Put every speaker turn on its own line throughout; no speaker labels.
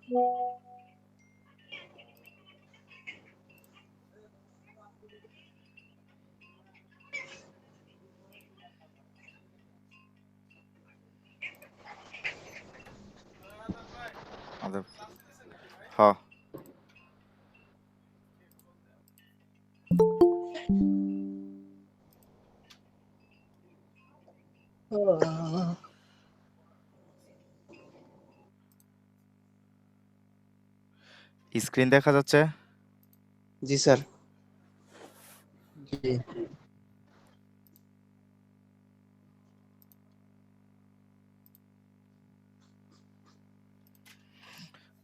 আমাদের হ স্ক্রিন দেখা যাচ্ছে?
জি স্যার।
জি।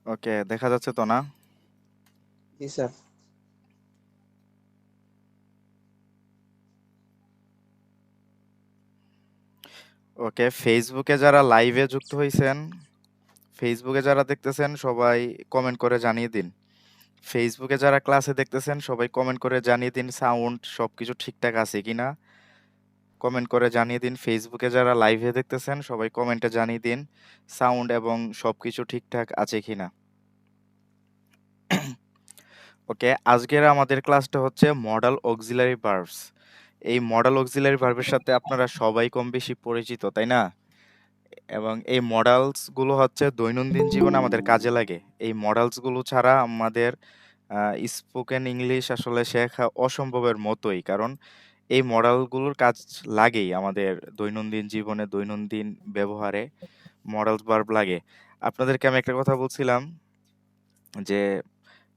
ওকে, দেখা যাচ্ছে তো না?
জি স্যার।
ওকে, ফেসবুকে যারা লাইভে যুক্ত হয়েছেন, ফেসবুকে যারা দেখতেছেন সবাই কমেন্ট করে জানিয়ে দিন। ফেসবুকে যারা ক্লাসে দেখতেছেন সবাই কমেন্ট করে জানিয়ে দিন সাউন্ড সবকিছু ঠিকঠাক আছে কিনা। কমেন্ট করে জানিয়ে দিন। ফেসবুকে যারা লাইভে দেখতেছেন সবাই কমেন্টে জানিয়ে দিন সাউন্ড এবং সবকিছু ঠিকঠাক আছে কিনা। ওকে, আজকের আমাদের ক্লাসটা হচ্ছে মডাল অক্সিলারি ভার্বস। এই মডাল অক্সিলারি ভার্বের সাথে আপনারা সবাই কম বেশি পরিচিত, তাই না? এবং এই মডালস গুলো হচ্ছে দৈনন্দিন জীবনে আমাদের কাজে লাগে। এই মডালস গুলো ছাড়া আমাদের স্পোকেন ইংলিশ আসলে শেখা অসম্ভবের মতোই, কারণ এই মডেলগুলোর কাজ লাগেই আমাদের দৈনন্দিন জীবনে, দৈনন্দিন ব্যবহারে মডাল ভার্ব লাগে। আপনাদেরকে আমি একটা কথা বলছিলাম যে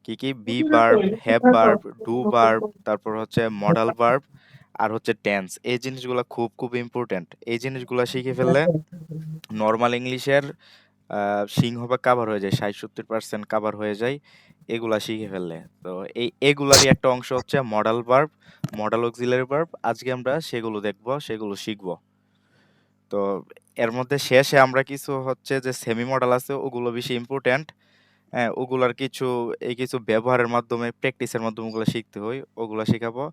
কি কি be verb, have verb, do verb, তারপর হচ্ছে মডাল ভার্ব আর হচ্ছে টেন্স। এই জিনিসগুলো খুব খুব ইম্পর্টেন্ট। এই জিনিসগুলো শিখে ফেললে নর্মাল ইংলিশের সিংহভাগ কাভার হয়ে যায়, ৬০-৭০% কাভার হয়ে যায় এগুলা শিখে ফেললে। তো এগুলারই একটা অংশ হচ্ছে modal verb, modal auxiliary verb. আজকে আমরা সেগুলো দেখব, সেগুলো শিখব। তো এর মধ্যে শেষে আমরা কিছু হচ্ছে যে সেমি মডেল আছে ওগুলো বেশি ইম্পর্ট্যান্ট। হ্যাঁ, ওগুলার কিছু ব্যবহারের মাধ্যমে, প্র্যাকটিসের মাধ্যমে ওগুলো শিখতে হয়, ওগুলো শিখাবো।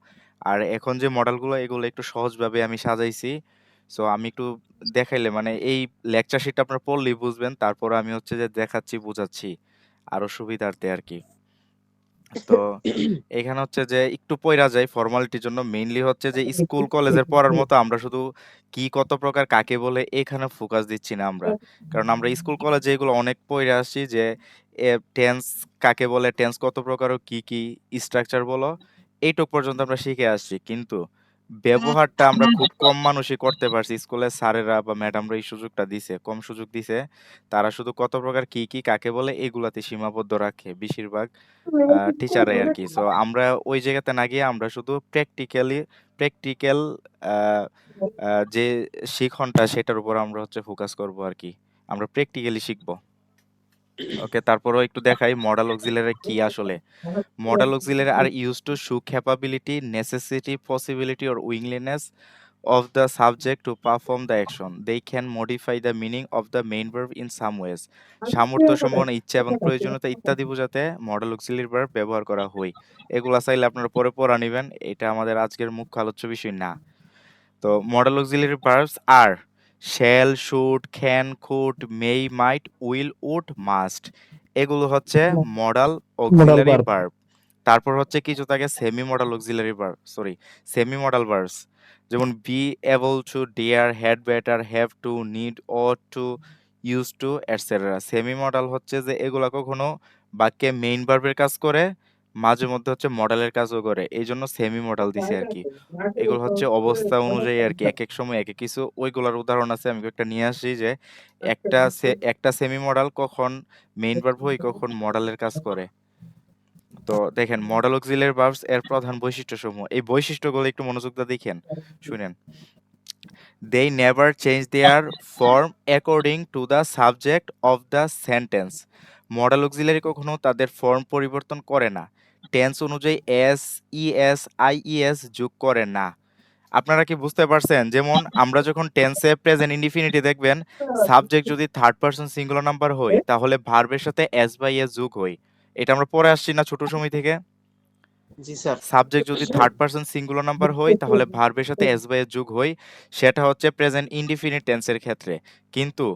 আর এখন যে মডেলগুলো এগুলো একটু সহজভাবে আমি সাজাইছি। সো আমি একটু দেখাইলে মানে এই লেকচার শিটটা আপনারা পড়লেই বুঝবেন, তারপর আমি হচ্ছে যে দেখাচ্ছি, বোঝাচ্ছি আরো সুবিধার্থে আর কি। তো এখানে হচ্ছে যে একটু পইরা যায় ফর্মালিটির জন্য, মেইনলি হচ্ছে যে স্কুল কলেজের পড়ার মতো আমরা শুধু কি কত প্রকার কাকে বলে এখানে ফোকাস দিচ্ছি না আমরা। কারণ আমরা স্কুল কলেজে এগুলো অনেক পইরা আসছি যে টেন্স কাকে বলে, টেন্স কত প্রকার ও কি কি স্ট্রাকচার বলো, এইটুক পর্যন্ত আমরা শিখে আসছি। কিন্তু ব্যবহারটা আমরা খুব কম মানুষই করতে পারছি। স্কুলের স্যারেরা বা ম্যাডামরা এই সুযোগটা দিছে, কম সুযোগ দিছে। তারা শুধু কত প্রকার কি কি কাকে বলে এগুলাতে সীমাবদ্ধ রাখে বেশিরভাগ টিচাররাই আরকি। সো আমরা ওই জায়গাতে না গিয়ে আমরা শুধু প্র্যাকটিক্যাল আ আ যে শিখনটা সেটার উপর আমরা হচ্ছে ফোকাস করব আরকি। আমরা প্র্যাকটিক্যালি শিখব। ওকে, তারপরেও একটু দেখাই মডাল অক্সিলারি কি আসলে। Modal auxiliary are used to show capability, necessity, possibility, or willingness of the subject to perform the action. They can modify the meaning of the main verb in some ways. সামর্থ্য, সম্ভাবনা, ইচ্ছা এবং প্রয়োজনীয়তা ইত্যাদি বোঝাতে modal auxiliary verb ব্যবহার করা হয়। এগুলা চাইলে আপনারা পরে পড়া নিবেন। এটা আমাদের আজকের মুখ্য আলোচ্য বিষয় না। তো model auxiliary verbs are shall, should, can, could, may, might, will, would, must. এগুলো হচ্ছে modal
modal
auxiliary
verb.
Verb. তারপর হচ্ছে কিছু থাকে semi modal auxiliary verb, semi modal verbs. যেমন be able to, dare, had better, have to, need, ought to, use to, etcetera. Semi modal হচ্ছে যে এগুলা কখনো বাক্যে মেইন ভার্বের কাজ করে, মাঝে মধ্যে হচ্ছে মডেলের কাজও করে। এইজন্য সেমি মডাল দিছে আরকি। এগুলো হচ্ছে অবস্থা অনুযায়ী আরকি। একেক সময় একেক কিছু। ওইগুলার উদাহরণ আছে। আমি কয়েকটা নিয়ে আসি যে একটা সেমি মডাল কখন মেইন ভার্ব হয়ে কখন মডেলের কাজ করে। তো দেখেন মডেল অক্সিলারি ভার্বস এর প্রধান বৈশিষ্ট্যসমূহ। এই বৈশিষ্ট্যগুলো একটু মনোযোগ দিয়ে দেখেন, শুনেন। They never change their form according to the subject of the sentence. Modal auxiliary কখনো তাদের ফর্ম পরিবর্তন করে না। টেন্স অনুযায়ী এস, ইএস, আইইএস যোগ করে না। আপনারা কি বুঝতে পারছেন? যেমন আমরা যখন টেন্সে প্রেজেন্ট ইনডিফিনিটি দেখবেন, সাবজেক্ট যদি থার্ড পারসন সিঙ্গুলার নাম্বার হয় তাহলে ভার্বের সাথে এস বাই এস যোগ হয়। এটা আমরা পড়ে আসছি না ছোট সময় থেকে?
জি স্যার।
সাবজেক্ট যদি থার্ড পারসন সিঙ্গুলার নাম্বার হয় তাহলে ভার্বের সাথে এস বাই এস যোগ হয়, সেটা হচ্ছে প্রেজেন্ট ইনডিফিনিট টেন্সের ক্ষেত্রে। কিন্তু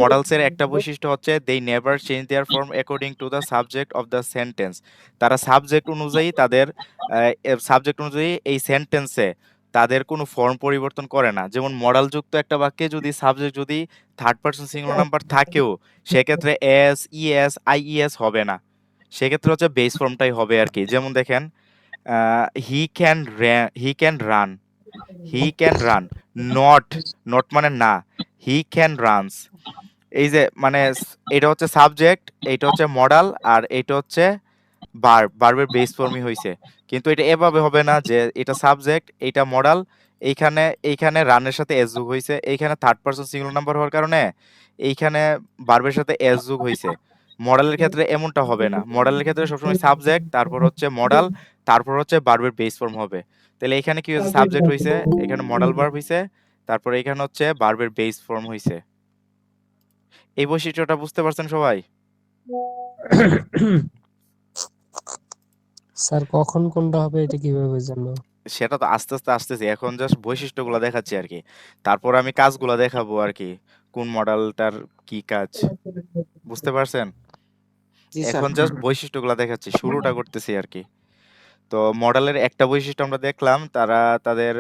মডালসের একটা বৈশিষ্ট্য হচ্ছে they never change their form according to the subject of the sentence. তারা সাবজেক্ট অনুযায়ী এই সেন্টেন্সে তাদের কোনো ফর্ম পরিবর্তন করে না। যেমন মডাল যুক্ত একটা বাক্যে যদি সাবজেক্ট যদি থার্ড পারসন সিঙ্গুলার নাম্বার থাকেও, সেক্ষেত্রে এস ইএস আইইএস হবে না, সেক্ষেত্রে হচ্ছে বেস ফর্মটাই হবে আর কি। যেমন দেখেন, he can run, he can run, not, not মানে না, হি ক্যান রানস। এই যে মানে এটা হচ্ছে সাবজেক্ট, এইটা হচ্ছে মডাল, আর এটা হচ্ছে ভার্বের বেস ফর্মই হইছে। কিন্তু এটা এভাবে হবে না যে এটা সাবজেক্ট, এটা মডাল, এইখানে এইখানে রানের সাথে এস যোগ হইছে, এইখানে থার্ড পারসন সিঙ্গুলার নাম্বার হওয়ার কারণে এইখানে ভার্বের সাথে এস যোগ হইছে। মডালের ক্ষেত্রে এমনটা হবে না, মডালের ক্ষেত্রে সবসময় সাবজেক্ট, তারপর হচ্ছে মডাল, তারপর হচ্ছে ভার্বের বেস ফর্ম হবে। তাহলে এখানে কি হয়েছে, সাবজেক্ট হইছে, এখানে মডাল ভার্ব হইছে, তারপর এখানে হচ্ছে ভার্বের বেস ফর্ম হইছে। এই বৈশিষ্ট্যটা বুঝতে পারছেন সবাই?
স্যার কখন কোনটা হবে এটা কিভাবে জানবো?
সেটা তো আস্তে আস্তে আসতেছে, এখন জাস্ট বৈশিষ্ট্যগুলো দেখাচ্ছি আর কি, তারপর আমি কাজগুলো দেখাবো আর কি, কোন মডেলটার কি কাজ। বুঝতে পারছেন?
জি স্যার।
এখন জাস্ট বৈশিষ্ট্যগুলো দেখাচ্ছি, শুরুটা করতেছি আর কি। তো মডেলের একটা বৈশিষ্ট্য আমরা দেখলাম, তারা তাদের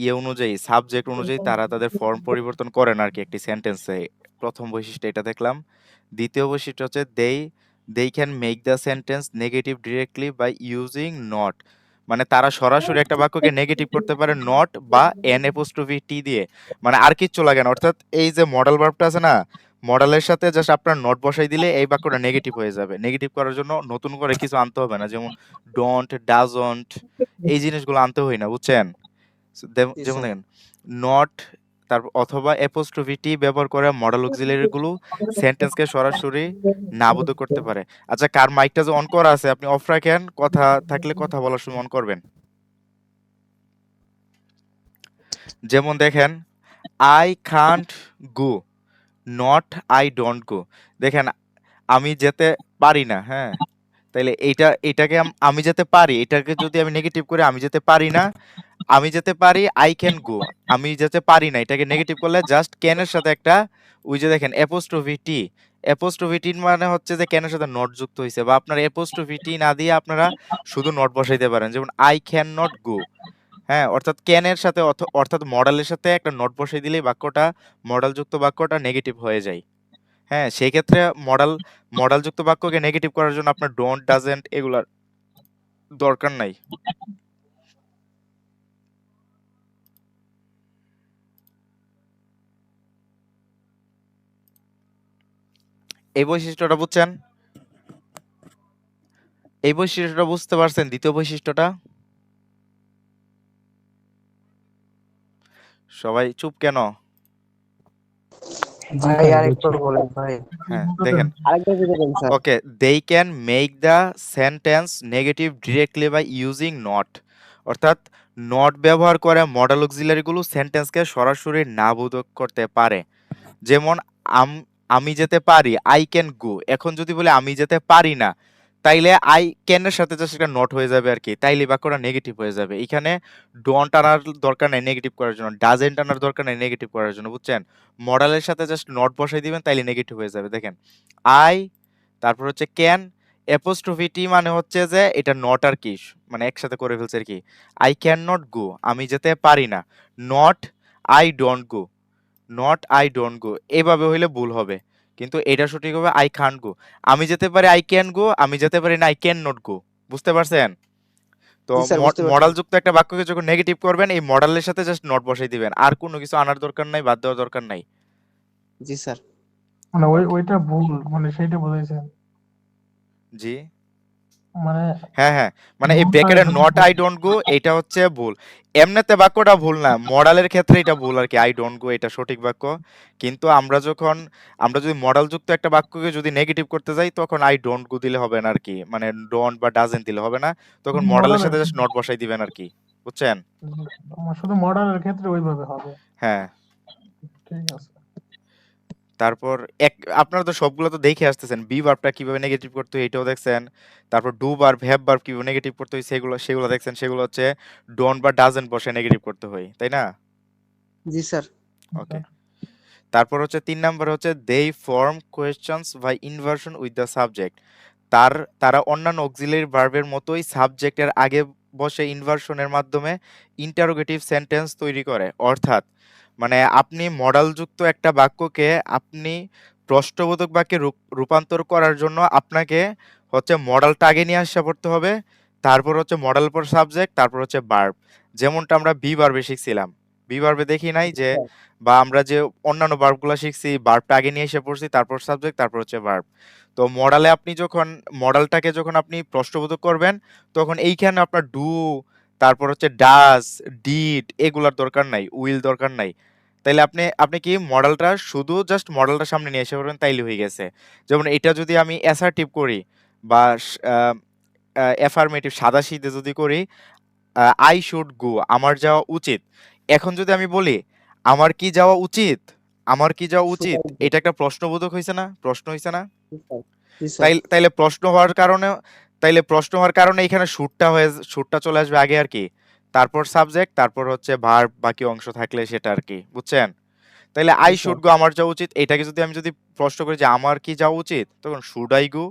ইয়ে অনুযায়ী, সাবজেক্ট অনুযায়ী তারা তাদের ফর্ম পরিবর্তন করেন আর কি একটি সেন্টেন্সে। প্রথম বৈশিষ্ট্য এটা দেখলাম। দ্বিতীয় বৈশিষ্ট্য হচ্ছে they can make the sentence negative directly by using not. মানে তারা সরাসরি একটা বাক্যকে নেগেটিভ করতে পারে নট বা এন অ্যাপোস্ট্রফি টি দিয়ে, মানে আর কিচ্ছু লাগে না। অর্থাৎ এই যে মডেল ভার্বটা আছে না, মডেলের সাথে জাস্ট আপনার নট বসাই দিলে এই বাক্যটা নেগেটিভ হয়ে যাবে। নেগেটিভ করার জন্য নতুন করে কিছু আনতে হবে না, যেমন ডোন্ট, ডাজন্ট, এই জিনিসগুলো আনতে হয় না, বুঝছেন?
জি
যেমন
স্যার।
দেখেন, নট, তারপর অথবা অ্যাপোস্ট্রোফি টি ব্যবহার করে মডেল অক্সিলারি গুলো সেন্টেন্সকে সরাসরি নাবোধক করতে পারে। আচ্ছা, কার মাইকটা যে অন করা আছে আপনি অফ রাখেন, কথা থাকলে কথা বলার সময় অন করবেন। যেমন দেখেন, I can't go, not I don't go. দেখেন, আমি যেতে পারি না, হ্যাঁ, তাইলে এটাকে আমি যেতে পারি, এটাকে যদি আমি নেগেটিভ করে আমি যেতে পারি না, আমি যেতে পারি আই ক্যান গো, আমি যেতে পারি না এটাকে নেগেটিভ করলে জাস্ট ক্যান এর সাথে একটা, ওই যে দেখেন অ্যাপোস্ট্রোফি টি, অ্যাপোস্ট্রোফি টি মানে হচ্ছে যে ক্যান এর সাথে নট যুক্ত হয়েছে, বা আপনার অ্যাপোস্ট্রোফি টি না দিয়ে আপনারা শুধু নট বসাইতে পারেন, যেমন আই ক্যান নট গো। হ্যাঁ, অর্থাৎ ক্যান এর সাথে অর্থাৎ মডেলের সাথে একটা নট বসাই দিলেই বাক্যটা, মডেল যুক্ত বাক্যটা নেগেটিভ হয়ে যায়। হ্যাঁ, সেই ক্ষেত্রে মডেল যুক্ত বাক্যকে নেগেটিভ করার জন্য আপনার ডোন্ট, ডাজেন্ট এগুলার দরকার নাই। এই বৈশিষ্ট্যটা বুঝছেন? এই বৈশিষ্ট্যটা বুঝতে পারছেন? দ্বিতীয় বৈশিষ্ট্যটা? সবাই চুপ কেন?
জি
ভাই
স্যার
আরেকবার
বুঝছি।
বলেন ভাই।
হ্যাঁ, দেখেন,
আরেকবার যদি বলেন sir.
Okay, they can make the sentence negative directly by using not. অর্থাৎ নট ব্যবহার করে মডেল অক্সিলারি গুলো সেন্টেন্সকে সরাসরি নাবোধক করতে পারে। যেমন আমি যেতে পারি, আই ক্যান গো। এখন যদি বলে আমি যেতে পারি না, তাইলে আই ক্যান এর সাথে জাস্ট একটা নট হয়ে যাবে আর কি, তাইলে বাক্যটা নেগেটিভ হয়ে যাবে। এখানে ডোন্ট আনার দরকার নাই নেগেটিভ করার জন্য, ডাজেন্ট আনার দরকার নাই নেগেটিভ করার জন্য, বুঝছেন? মডেলের সাথে জাস্ট নট বসাই দিবেন, তাইলে নেগেটিভ হয়ে যাবে। দেখেন, আই, তারপর হচ্ছে ক্যান, অ্যাপোস্ট্রোফি টি মানে হচ্ছে যে এটা নট আর কি, মানে একসাথে করে ফেলছে আর কি। আই ক্যান নট গো, আমি যেতে পারি না। Not I don't go, not I don't go, এভাবে হইলে ভুল হবে। কিন্তু এটা সঠিক হবে আই কান্ট গো। আমি যেতে পারি আই ক্যান গো, আমি যেতে পারি না আই ক্যান নট গো। বুঝতে পারছেন? তো
জি স্যার, বুঝতে পারছি।
মডেল যুক্ত একটা বাক্যকে যখন নেগেটিভ করবেন, এই মডেলের সাথে জাস্ট নট বসাই দিবেন, আর কোনো কিছু আনার দরকার নাই, বাদ দেওয়ার দরকার নাই।
জি স্যার।
মানে
ওকে,
ওইটা ভুল, মানে সেইটা বোঝাইছেন।
জি,
মানে
হ্যাঁ হ্যাঁ, মানে এই
নোটটা
ব্র্যাকেটে
এখানে
নট
ভুল।
আই ডোন্ট গো এটা হচ্ছে ভুল। এমনিতে বাক্যটা ভুল না, মডেলের ক্ষেত্রে এটা ভুল আর কি, আই ডোন্ট গো এটা সঠিক বাক্য। কিন্তু আমরা যদি মডেল যুক্ত একটা বাক্যকে যদি নেগেটিভ করতে যাই, তখন আই ডোন্ট গো দিলে হবে না আর কি, মানে ডোন্ট বা ডাজেন্ট দিলে হবে না, তখন মডেলের
মডার্নের
সাথে জাস্ট নট বসাই দিবেন আর কি, বুঝছেন?
শুধু মডার্নের ক্ষেত্রে ওইভাবে হবে।
হ্যাঁ,
ঠিক আছে।
তারপর এক আপনারা তো সবগুলো তো দেখে আসতেছেন। বি ভার্বটা কিভাবে নেগেটিভ করতে হয় এটাও দেখছেন। তারপর ডু ভার্ব, হ্যাভ ভার্ব কিভাবে নেগেটিভ করতে হয় সেগুলো দেখছেন। সেগুলো হচ্ছে ডোন্ট বা ডাজন্ট বসে নেগেটিভ করতে হয়। তাই না?
জি স্যার।
ওকে। তারপর হচ্ছে ৩ নাম্বার হচ্ছে they form questions by inversion with the subject. তারা অন্যান্য অক্সিলারি ভার্বের মতোই সাবজেক্টের আগে বসে ইনভার্সনের মাধ্যমে ইন্টারোগেটিভ সেন্টেন্স তৈরি করে। অর্থাৎ মানে আপনি মডালযুক্ত একটা বাক্যকে আপনি প্রশ্নবোধক বাক্যে রূপান্তর করার জন্য আপনাকে হচ্ছে মডালটা আগে নিয়ে আসা পড়তে হবে। তারপর হচ্ছে মডাল পর সাবজেক্ট, তারপর হচ্ছে ভার্ব। যেমনটা আমরা বি ভার্বে শিখছিলাম। বি ভার্বে দেখি নাই যে বা আমরা যে অন্যান্য ভার্বগুলো শিখছি ভার্বটা আগে নিয়ে এসে পড়ছি, তারপর সাবজেক্ট, তারপর হচ্ছে ভার্ব। তো মডালে আপনি যখন মডালটাকে যখন আপনি প্রশ্নবোধক করবেন তখন এইখানে আপনার ডু, তারপর হচ্ছে ডাজ, ডিড এগুলার দরকার নাই, উইল দরকার নাই। তাইলে আপনি আপনি কি মডালটা শুধু জাস্ট মডালটা সামনে নিয়ে এসে পড়বেন তাইলে হয়ে গেছে। যেমন এটা যদি আমি অ্যাসার্টিভ করি বা অ্যাফার্মেটিভ সাদাসিধে যদি করি আই শুড গো আমার যাওয়া উচিত। এখন যদি আমি বলি আমার কি যাওয়া উচিত? আমার কি যাওয়া উচিত?
Should I go?
এটা একটা প্রশ্নবোধক হইছে না? প্রশ্ন হইছে না?
জি স্যার। জি স্যার।
তাইলে প্রশ্ন হওয়ার কারণে এখানে শুডটা চলে আসবে আগে আর কি। তারপর সাবজেক্ট, তারপর হচ্ছে ভার্ব বাকি অংশ থাকলে সেটা আর কি। বুঝছেন? তাইলে
G
I
sir.
Should go আমার যাওয়া উচিত। এটাকে যদি আমি প্রশ্ন করি যে আমার কি যাওয়া উচিত? তখন শুড আই গো?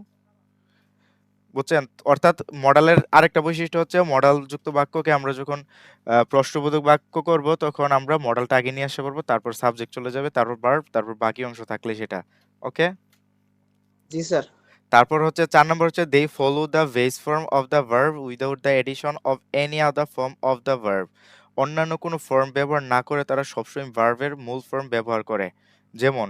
বুঝছেন? অর্থাৎ মডালের আরেকটা বৈশিষ্ট্য হচ্ছে মডাল যুক্ত বাক্যকে আমরা যখন প্রশ্নবোধক বাক্য করব তখন আমরা মডালটা আগে নিয়ে আসতে পারবো, তারপর সাবজেক্ট চলে যাবে, তারপর ভার্ব, তারপর বাকি অংশ থাকলে সেটা। ওকে?
জি স্যার।
তারপর হচ্ছে ৪ নম্বর হচ্ছে they follow the base form of the verb without the addition of any other form of the verb. অন্যান্য কোনো ফর্ম ব্যবহার না করে তারা সবসময় ভার্বের মূল ফর্ম ব্যবহার করে। যেমন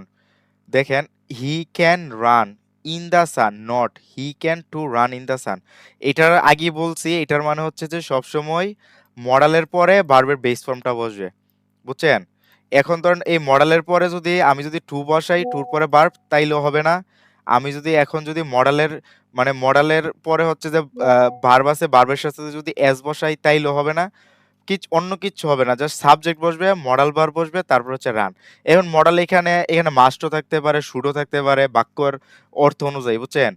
দেখেন he can run in the sun, not he can to run in the sun. এটার আগে বলছি এটার মানে হচ্ছে যে সবসময় মডালের পরে ভার্বের বেস ফর্মটা বসবে। বুঝছেন? এখন ধরেন এই মডালের পরে যদি আমি যদি টু বসাই, টুর পরে ভার্ব তাইলেও হবে না। আমি যদি এখন যদি মডালের পরে হচ্ছে যে ভার্ব আছে, ভার্বের সাথে যদি এস বসাই তাইলেও হবে না। অন্য কিচ্ছু হবে না। জাস্ট সাবজেক্ট বসবে, মডাল ভার্ব বসবে, তারপর হচ্ছে রান। এখন মডাল এখানে মাস্টও থাকতে পারে, শুডও থাকতে পারে বাক্যর অর্থ অনুযায়ী। বুঝছেন?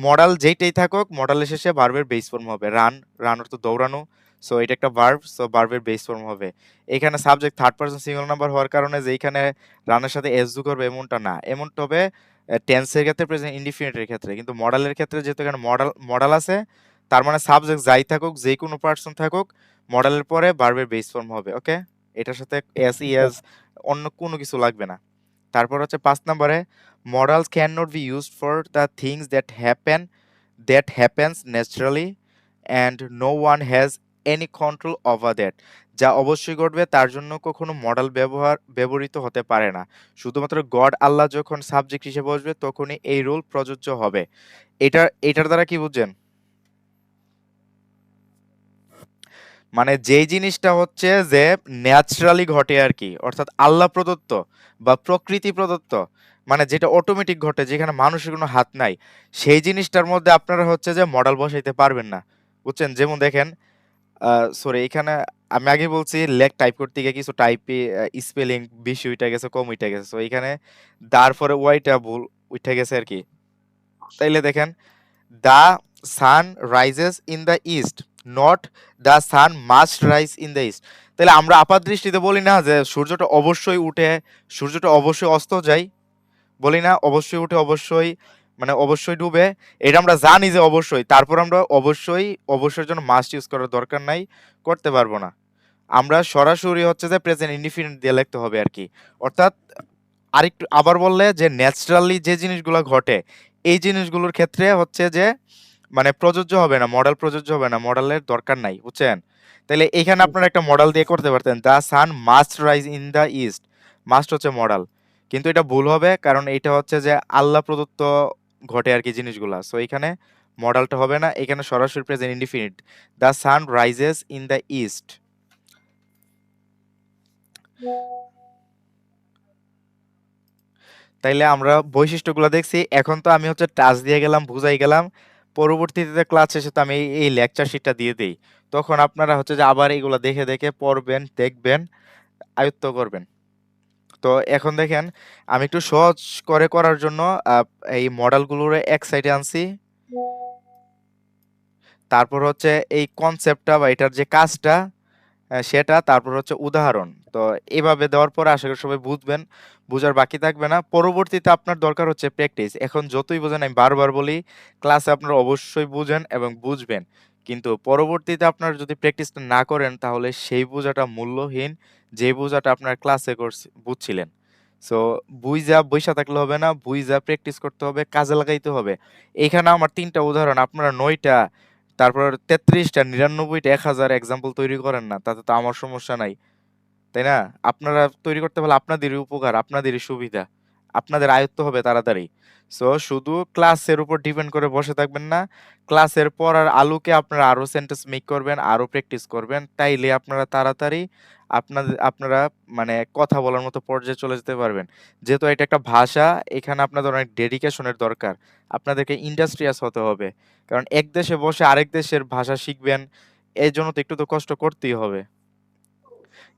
মডাল যেইটাই থাকুক মডালের শেষে ভার্বের বেস ফর্ম হবে। রান অর্থ দৌড়ানো। সো এটা একটা ভার্ব, সো ভার্বের বেস ফর্ম হবে। এখানে subject third person singular number হওয়ার কারণে যে এইখানে রানের সাথে এস যোগ করবে এমনটা না। এমনটা হবে টেন্সের ক্ষেত্রে, প্রেজেন্ট ইনডিফিনিটের ক্ষেত্রে। কিন্তু মডালের ক্ষেত্রে যেহেতু এখানে মডাল আছে তার মানে সাবজেক্ট যাই থাকুক, যে কোনো পার্সন থাকুক, মডেলের পরে ভার্বের বেস ফর্ম হবে। ওকে? এটার সাথে এস
জি স্যার।
ইএস অন্য কোনো কিছু লাগবে না। তারপর হচ্ছে ৫ নম্বরে modals can not be used for the things that happens naturally and no one has any control over that. যা অবশ্যই ঘটবে তার জন্য কখনো মডেল ব্যবহৃত হতে পারে না। শুধুমাত্র গড আল্লাহ যখন সাবজেক্ট হিসেবে বসবে তখনই এই রুল প্রযোজ্য হবে। এটার দ্বারা কি বুঝছেন? মানে যেই জিনিসটা হচ্ছে যে ন্যাচারালি ঘটে আর কি, অর্থাৎ আল্লাহ প্রদত্ত বা প্রকৃতি প্রদত্ত, মানে যেটা অটোমেটিক ঘটে যেখানে মানুষের কোনো হাত নাই, সেই জিনিসটার মধ্যে আপনারা হচ্ছে যে মডেল বসাইতে পারবেন না। বুঝছেন? যেমন দেখেন সরি এখানে আমি আগে বলছি লেখ টাইপ করতে গিয়ে কিছু টাইপে স্পেলিং বেশি উঠে গেছে, কম উঠে গেছে। সো এখানে তারপরে ওয়াইটা ভুল উঠে গেছে আর কি। তাইলে দেখেন the sun rises in the east, not the sun must rise in the east. তাহলে আমরা আপাত দৃষ্টিতে বলি না যে সূর্যটা অবশ্যই উঠে, সূর্যটা অবশ্যই অস্ত যায়, বলি না অবশ্যই উঠে অবশ্যই অবশ্যই ডুবে। এটা আমরা জানি যে অবশ্যই, তারপর আমরা অবশ্যই জন্য মাস্ট ইউজ করার দরকার নাই, করতে পারবো না। আমরা সরাসরি হচ্ছে যে প্রেজেন্ট ইনডিফিনিট দিয়ে লিখতে হবে আর কি। অর্থাৎ আরেকটু আবার বললে যে ন্যাচারালি যে জিনিসগুলো ঘটে এই জিনিসগুলোর ক্ষেত্রে হচ্ছে যে প্রযোজ্য হবে না, মডেল প্রযোজ্য হবে না, মডেলের দরকার নাই। বুঝছেন? তাহলে এখানে আপনারা একটা মডেল দিয়ে করতে পারতেন, the sun must rise in the east. Must হচ্ছে মডেল, কিন্তু এটা ভুল হবে কারণ এটা হচ্ছে যে আল্লাহ প্রদত্ত ঘটে আর কি জিনিসগুলা। সো এখানে মডেলটা হবে না, এখানে সরাসরি present indefinite, the sun rises in the east. তাইলে আমরা বৈশিষ্ট্যগুলো দেখছি। এখন তো আমি হচ্ছে টাচ দিয়ে গেলাম, বুঝাই গেলাম। পরবর্তীতে ক্লাস শেষে তো আমি এই লেকচার শিটটা দিয়ে দেই। তখন আপনারা হচ্ছে যে আবার এগুলো দেখে দেখে পড়বেন, দেখবেন, আয়ত্ত করবেন। তো এখন দেখেন আমি একটু সহজ করে করার জন্য এই মডেলগুলোর এক সাইডে আনছি, তারপর হচ্ছে এই কনসেপ্টটা বা এটার যে কাজটা সেটা, তারপর হচ্ছে উদাহরণ। তো এভাবে দেওয়ার পরে আশা করি সবাই বুঝবেন, বুঝার বাকি থাকবে না। পরবর্তীতে আপনার দরকার হচ্ছে প্র্যাকটিস। এখন যতই বোঝেন, আমি বারবার বলি, ক্লাসে আপনারা অবশ্যই বুঝেন এবং বুঝবেন, কিন্তু পরবর্তীতে আপনারা যদি প্র্যাকটিসটা না করেন তাহলে সেই বোঝাটা মূল্যহীন, যে বোঝাটা আপনার ক্লাসে বুঝছিলেন। সো বুইঝা বইসা থাকলে হবে না, বুইঝা প্র্যাকটিস করতে হবে, কাজে লাগাইতে হবে। এইখানে আমার ৩টা উদাহরণ, আপনারা ৯টা, তারপর ৩৩টা, ৯৯টা, ১,০০০ এক্সাম্পল তৈরি করেন না, তাতে তো আমার সমস্যা নাই, তাই না? আপনারা তৈরি করতে পারলে আপনাদেরই উপকার, আপনাদেরই সুবিধা, আপনাদের আয়ত্ত হবে তাড়াতাড়ি। সো শুধু ক্লাসের উপর ডিপেন্ড করে বসে থাকবেন না, ক্লাসের পড়ার আলোকে আপনারা আরো সেন্টেন্স মেক করবেন, আরো প্র্যাকটিস করবেন, তাইলে আপনারা তাড়াতাড়ি আপনারা মানে কথা বলার মতো পর্যায়ে চলে যেতে পারবেন। যেহেতু এটা একটা ভাষা, এখানে আপনাদের অনেক ডেডিকেশনের দরকার, আপনাদেরকে ইন্ডাস্ট্রিয়াস হতে হবে। কারণ এক দেশে বসে আরেক দেশের ভাষা শিখবেন, এই জন্য তো একটু তো কষ্ট করতেই হবে।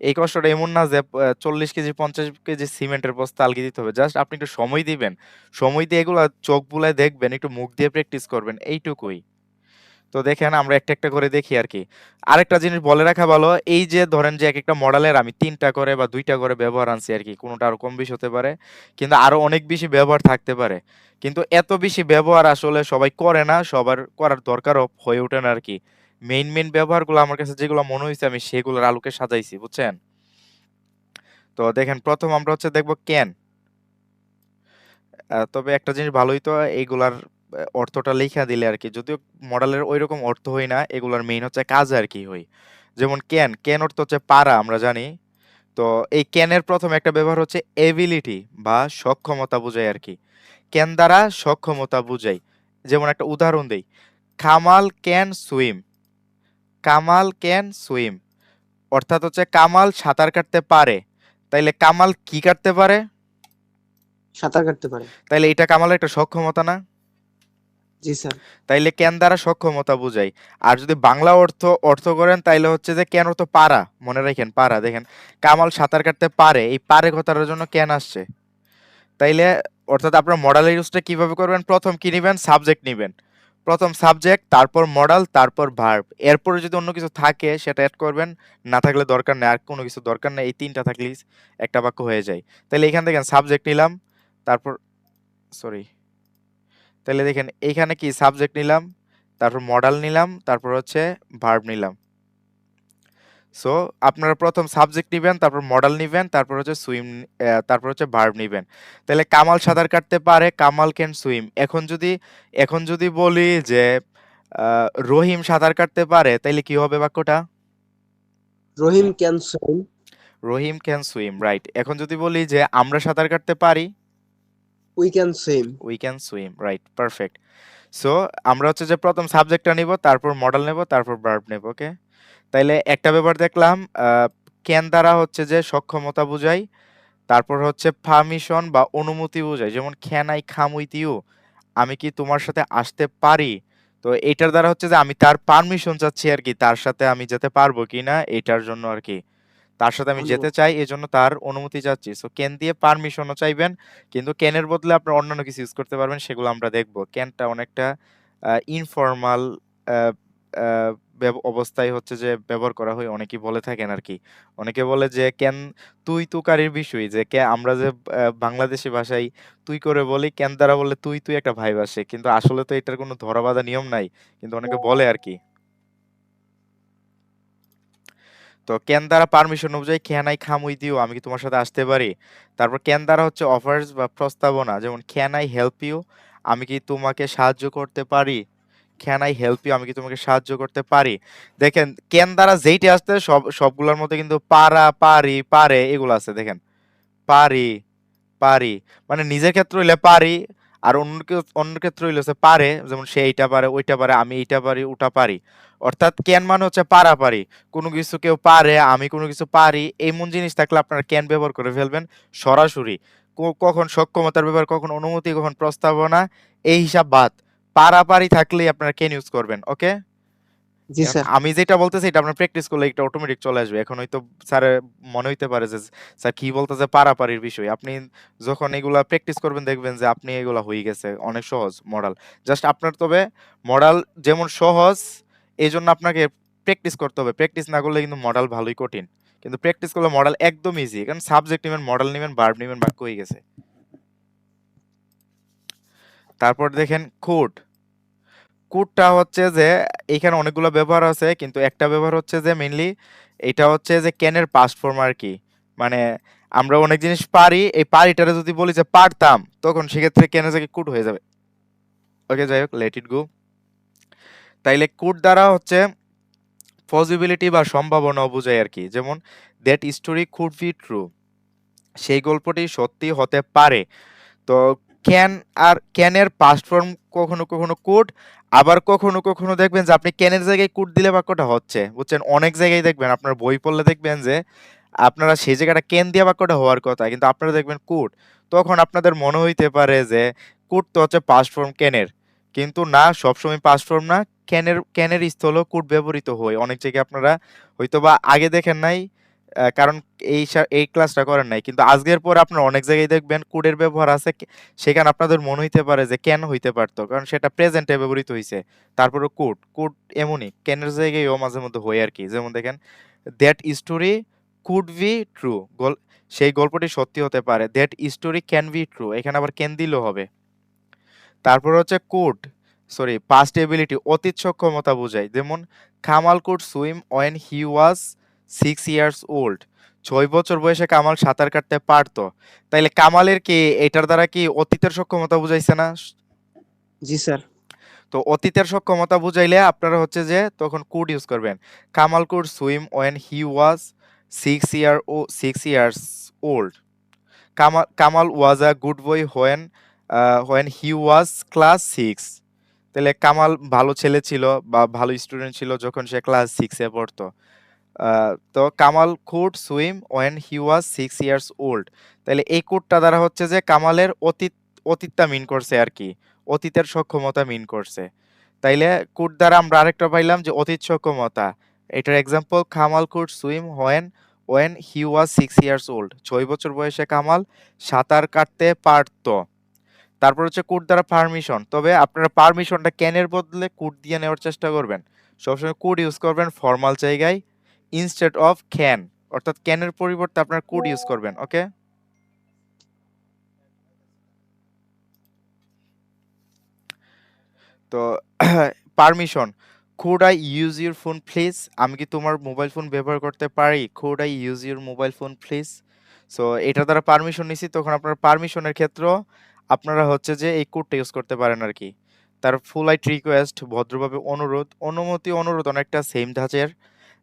এই কষ্টটা এমন না যে ৪০ কেজি ৫০ কেজি সিমেন্টের বস্তা আলগি দিতে হবে। জাস্ট আপনি একটু সময় দিবেন। সময় দিয়ে এগুলা চোখ বুলায় দেখবেন, একটু মুখ দিয়ে প্র্যাকটিস করবেন, এইটুকুই। তো দেখেন আমরা একটা, একটা করে দেখি আরকি। আরেকটা জিনিস বলে রাখা ভালো, এই যে ধরেন যে একেকটা মডেলের আমি ৩ টা করে বা ২ টা করে ব্যবহার আনছি আরকি। কোনটা আরো কম বেশি হতে পারে। কিন্তু আরো অনেক বেশি ব্যবহার থাকতে পারে। কিন্তু এত বেশি ব্যবহার আসলে সবাই করে না, সবার করার দরকারও হয়ে ওঠে না আরকি। মেইন ব্যবহারগুলো আমার কাছে যেগুলো মনে হইছে আমি সেগুলোর আলোকে সাজাইছি, বুঝছেন? তো দেখেন ১ম আমরা হচ্ছে দেখব ক্যান। তবে একটা জিনিস ভালো হইতো এইগুলার অর্থটা লিখা দিলে আরকি। যদিও মডেলের ঐরকম অর্থ হই না, এগুলার মেইন হচ্ছে কাজে আরকি হই। যেমন ক্যান অর্থ হচ্ছে পারা, আমরা জানি। তো এই ক্যানের ১ম একটা ব্যবহার হচ্ছে এবিলিটি বা সক্ষমতা বোঝায় আরকি। ক্যান দ্বারা সক্ষমতা বুঝাই। যেমন একটা উদাহরণ দেই। Kamal can swim. Kamal can swim. অর্থাৎ হচ্ছে কামাল সাঁতার কাটতে পারে। তাইলে কামাল কি কাটতে পারে?
সাঁতার কাটতে পারে।
তাইলে এটা কামালের একটা সক্ষমতা না?
জি স্যার।
তাইলে ক্যান দ্বারা সক্ষমতা বুঝায়। আর যদি বাংলা অর্থ করেন তাইলে হচ্ছে যে ক্যান অর্থ পারা। মনে রাখেন পারা। দেখেন কামাল সাঁতার কাটতে পারে, এই পারে কথাটার জন্য ক্যান আসছে। তাইলে অর্থাৎ আপনার মডেলের ইউজটা কিভাবে করবেন? ১ম কি নিবেন? সাবজেক্ট নিবেন। ১ম সাবজেক্ট, তারপর মডেল, তারপর ভার্ব। এরপরে যদি অন্য কিছু থাকে সেটা এড করবেন। না থাকলে দরকার নেই। আর কোনো কিছু দরকার নেই। এই ৩ টা থাকলেই একটা বাক্য হয়ে যায়। তাইলে এখান থেকে সাবজেক্ট নিলাম, তারপর সরি। তাহলে দেখেন এইখানে কি সাবজেক্ট নিলাম, তারপর মডাল নিলাম, তারপর হচ্ছে ভার্ব নিলাম। সো আপনারা ১ম সাবজেক্ট নিবেন, তারপর মডাল নিবেন, তারপর হচ্ছে তারপর হচ্ছে ভার্ব নিবেন। তাহলে কামাল সাঁতার কাটতে পারে, কামাল ক্যান সুইম। এখন যদি বলি যে রহিম সাঁতার কাটতে পারে, তাইলে কি হবে বাক্যটা?
Rahim can swim.
Rahim can swim, right. এখন যদি বলি যে আমরা সাঁতার কাটতে পারি,
we can swim.
We can swim, right, perfect. So আমরা হচ্ছে যে ১ম সাবজেক্টটা নিব, তারপর মডেল নেব, তারপর ভার্ব নেব, ওকে? তাইলে একটা ব্যাপার দেখলাম, ক্যান দ্বারা হচ্ছে যে সক্ষমতা বুঝাই, তারপর হচ্ছে পারমিশন বা অনুমতি বুঝায়। যেমন can I come with you? আমি কি তোমার সাথে আসতে পারি? তো এইটার দ্বারা হচ্ছে যে আমি তার পারমিশন চাচ্ছি আরকি, তার সাথে আমি যেতে পারবো কিনা এইটার জন্য আরকি। তার সাথে আমি যেতে
অনুমতি।
চাই, এজন্য তার অনুমতি চাচ্ছি। সো ক্যান দিয়ে পারমিশনও চাইবেন, কিন্তু ক্যানের বদলে আপনারা অন্যান্য কিছু ইউজ করতে পারবেন, সেগুলো আমরা দেখব। ক্যানটা অনেকটা ইনফর্মাল আ আ অবস্থায় হচ্ছে যে ব্যবহার করা হয়, অনেকেই বলে থাকেন আরকি। অনেকে বলে যে ক্যান তুই তুকারির বিষয়, যে আমরা যে বাংলাদেশী ভাষায় তুই করে বলি, ক্যান দ্বারা বললে তুই একটা ভাইব আসে। কিন্তু আসলে তো এটার কোনো ধরা বাঁধা নিয়ম নাই। কিন্তু অনেকে বলে আরকি। তো ক্যান দ্বারা পারমিশন অনুযায়ী can I come with you? আমি কি তোমার সাথে আসতে পারি? তারপর ক্যান দ্বারা হচ্ছে অফার্স বা প্রস্তাবনা। যেমন ক্যান আই হেল্প ইউ? আমি কি তোমাকে সাহায্য করতে পারি? Can I help you? আমি কি তোমাকে সাহায্য করতে পারি? দেখেন ক্যান দ্বারা যেইটা আসছে সবগুলোর মধ্যে কিন্তু পারা, পারি, পারে এগুলো আছে দেখেন। পারি, পারি। মানে নিজের ক্ষেত্রে হইলে পারি, আর অন্যের ক্ষেত্রে হইলে হচ্ছে পারে। যেমন সে এইটা পারে, ওইটা পারে, আমি এইটা পারি, ওটা পারি। অর্থাৎ ক্যান মানে হচ্ছে পারাপারি। কোনো কিছু কেউ পারে, আমি কোনো কিছু পারি, এমন জিনিস থাকলে আপনারা ক্যান ব্যবহার করে ফেলবেন সরাসরি। কখন সক্ষমতার ব্যাপার, কখন অনুমতি, কখন প্রস্তাবনা, এই হিসাব বাদ। পারাপারি থাকলেই আপনারা ক্যান ইউজ করবেন, ওকে?
জি
এখন
স্যার।
আমি যেটা বলতেছি এটা আপনার প্র্যাকটিস করলে এটা অটোমেটিক চলে আসবে। এখন হয়তো স্যারের মনে হইতে পারে যে স্যার কি বলতেছে পারাপারির বিষয়। আপনি যখন এগুলা প্র্যাকটিস করবেন দেখবেন যে আপনি এগুলা হয়ে গেছে। অনেক সহজ মডেল। জাস্ট আপনার তবে মডেল যেমন সহজ এজন্য আপনাকে প্র্যাকটিস করতে হবে। প্র্যাকটিস না করলে কিন্তু মডেল ভালোই কঠিন। কিন্তু প্র্যাকটিস করলে মডেল একদম ইজি। কারণ সাবজেক্ট নিবেন, মডেল নিবেন, ভার্ব নিবেন, বাক্য হয়ে গেছে। তারপর দেখেন কোড। কোডটা হচ্ছে যে এইখানে অনেকগুলো ব্যবহার আছে কিন্তু একটা ব্যবহার হচ্ছে যে মেইনলি এটা হচ্ছে যে ক্যানের পাস্ট ফর্ম আর কি। মানে আমরা অনেক জিনিস পারি, এই পারিটারে যদি বলি যে পারতাম তখন সেক্ষেত্রে ক্যানের জায়গায় কুড হয়ে যাবে। ওকে, যাই হোক, লেট ইট গো। তাইলে কুড দ্বারা হচ্ছে পসিবিলিটি বা সম্ভাবনা বোঝায় আর কি। যেমন that story could be true, সেই গল্পটি সত্যি হতে পারে। তো ক্যান আর ক্যানের পাস্ট ফর্ম কখনো কখনো কুড, আবার কখনো কখনো দেখবেন যে আপনি ক্যানের জায়গায় কুড দিলে বাক্যটা হচ্ছে, বুঝছেন? অনেক জায়গায় দেখবেন আপনার বই পড়লে দেখবেন যে আপনারা সেই জায়গাটা ক্যান দিয়ে বাক্যটা হওয়ার কথা কিন্তু আপনারা দেখবেন কুড। তখন আপনাদের মনে হইতে পারে যে কুড তো হচ্ছে পাস্ট ফর্ম ক্যানের, কিন্তু না, সবসময় পাস্ট ফর্ম না। ক্যানের স্থলেও কুড ব্যবহৃত হয় অনেক জায়গায়। আপনারা হয়তোবা আগে দেখেন নাই, কারণ এই ক্লাসটা করেন নাই, কিন্তু আজকের পরে আপনারা অনেক জায়গায় দেখবেন কুডের ব্যবহার আছে। সেখানে আপনাদের মনে হইতে পারে যে ক্যান হইতে পারতো, কারণ সেটা প্রেজেন্টে ব্যবহৃত হয়েছে। তারপরে কুড কুড এমনই ক্যানের জায়গায়ও মাঝে মধ্যে হয় আর কি। যেমন দেখেন that story could be true, সেই গল্পটি সত্যি হতে পারে। That story can be true, এখানে আবার ক্যান দিলেও হবে। তারপর হচ্ছে কুড, সরি, পাস্ট এবিলিটি, অতীত সক্ষমতা বোঝায়। যেমন Kamal could swim when he was 6 years old, 6 বছর বয়সে কামাল সাঁতার কাটতে পারতো। তাইলে কামালের কি এটার দ্বারা কি অতীতের সক্ষমতা বুঝাইছে না?
জি স্যার।
তো অতীতের সক্ষমতা বুঝাইলে আপনারা হচ্ছে যে তখন কুড ইউজ করবেন। Kamal could swim when he was 6 years old. Kamal was a good boy when he was class 6। তাহলে কামাল ভালো ছেলে ছিল বা ভালো স্টুডেন্ট ছিল যখন সে ক্লাস 6-এ পড়তো। তো Kamal could swim when he was 6 years old. তাহলে এই কোডটা দ্বারা হচ্ছে যে কামালের অতীতটা মিন করছে আর কি, অতীতের সক্ষমতা মিন করছে। তাইলে কোড দ্বারা আমরা আরেকটা পাইলাম যে অতীত সক্ষমতা। এটার example Kamal could swim when he was 6 years old, 6 বছর বয়সে কামাল সাঁতার কাটতে পারতো। তারপর হচ্ছে কোড দ্বারা পারমিশন, তবে আপনারা পারমিশনটা ক্যানের বদলে কোড দিয়ে নেওয়ার চেষ্টা করবেন। সবসময় কোড ইউজ করবেন ফর্মাল জায়গায় ইনস্টেড অফ ক্যান, অর্থাৎ ক্যানের পরিবর্তে আপনার কোড ইউজ করবেন। ওকে, তো permission, could I use your phone please, আমি কি তোমার মোবাইল ফোন ব্যবহার করতে পারি? Could I use your mobile phone please. So এটা দ্বারা পারমিশন নিছি, তখন আপনার পারমিশনের ক্ষেত্রেও আপনারা হচ্ছে যে এই কোডটা ইউজ করতে পারেন আর কি। তার ফুলাইট রিকোয়েস্ট, ভদ্রভাবে অনুরোধ, অনুমতি, অনুরোধ অনেকটা সেম ধাঁচের।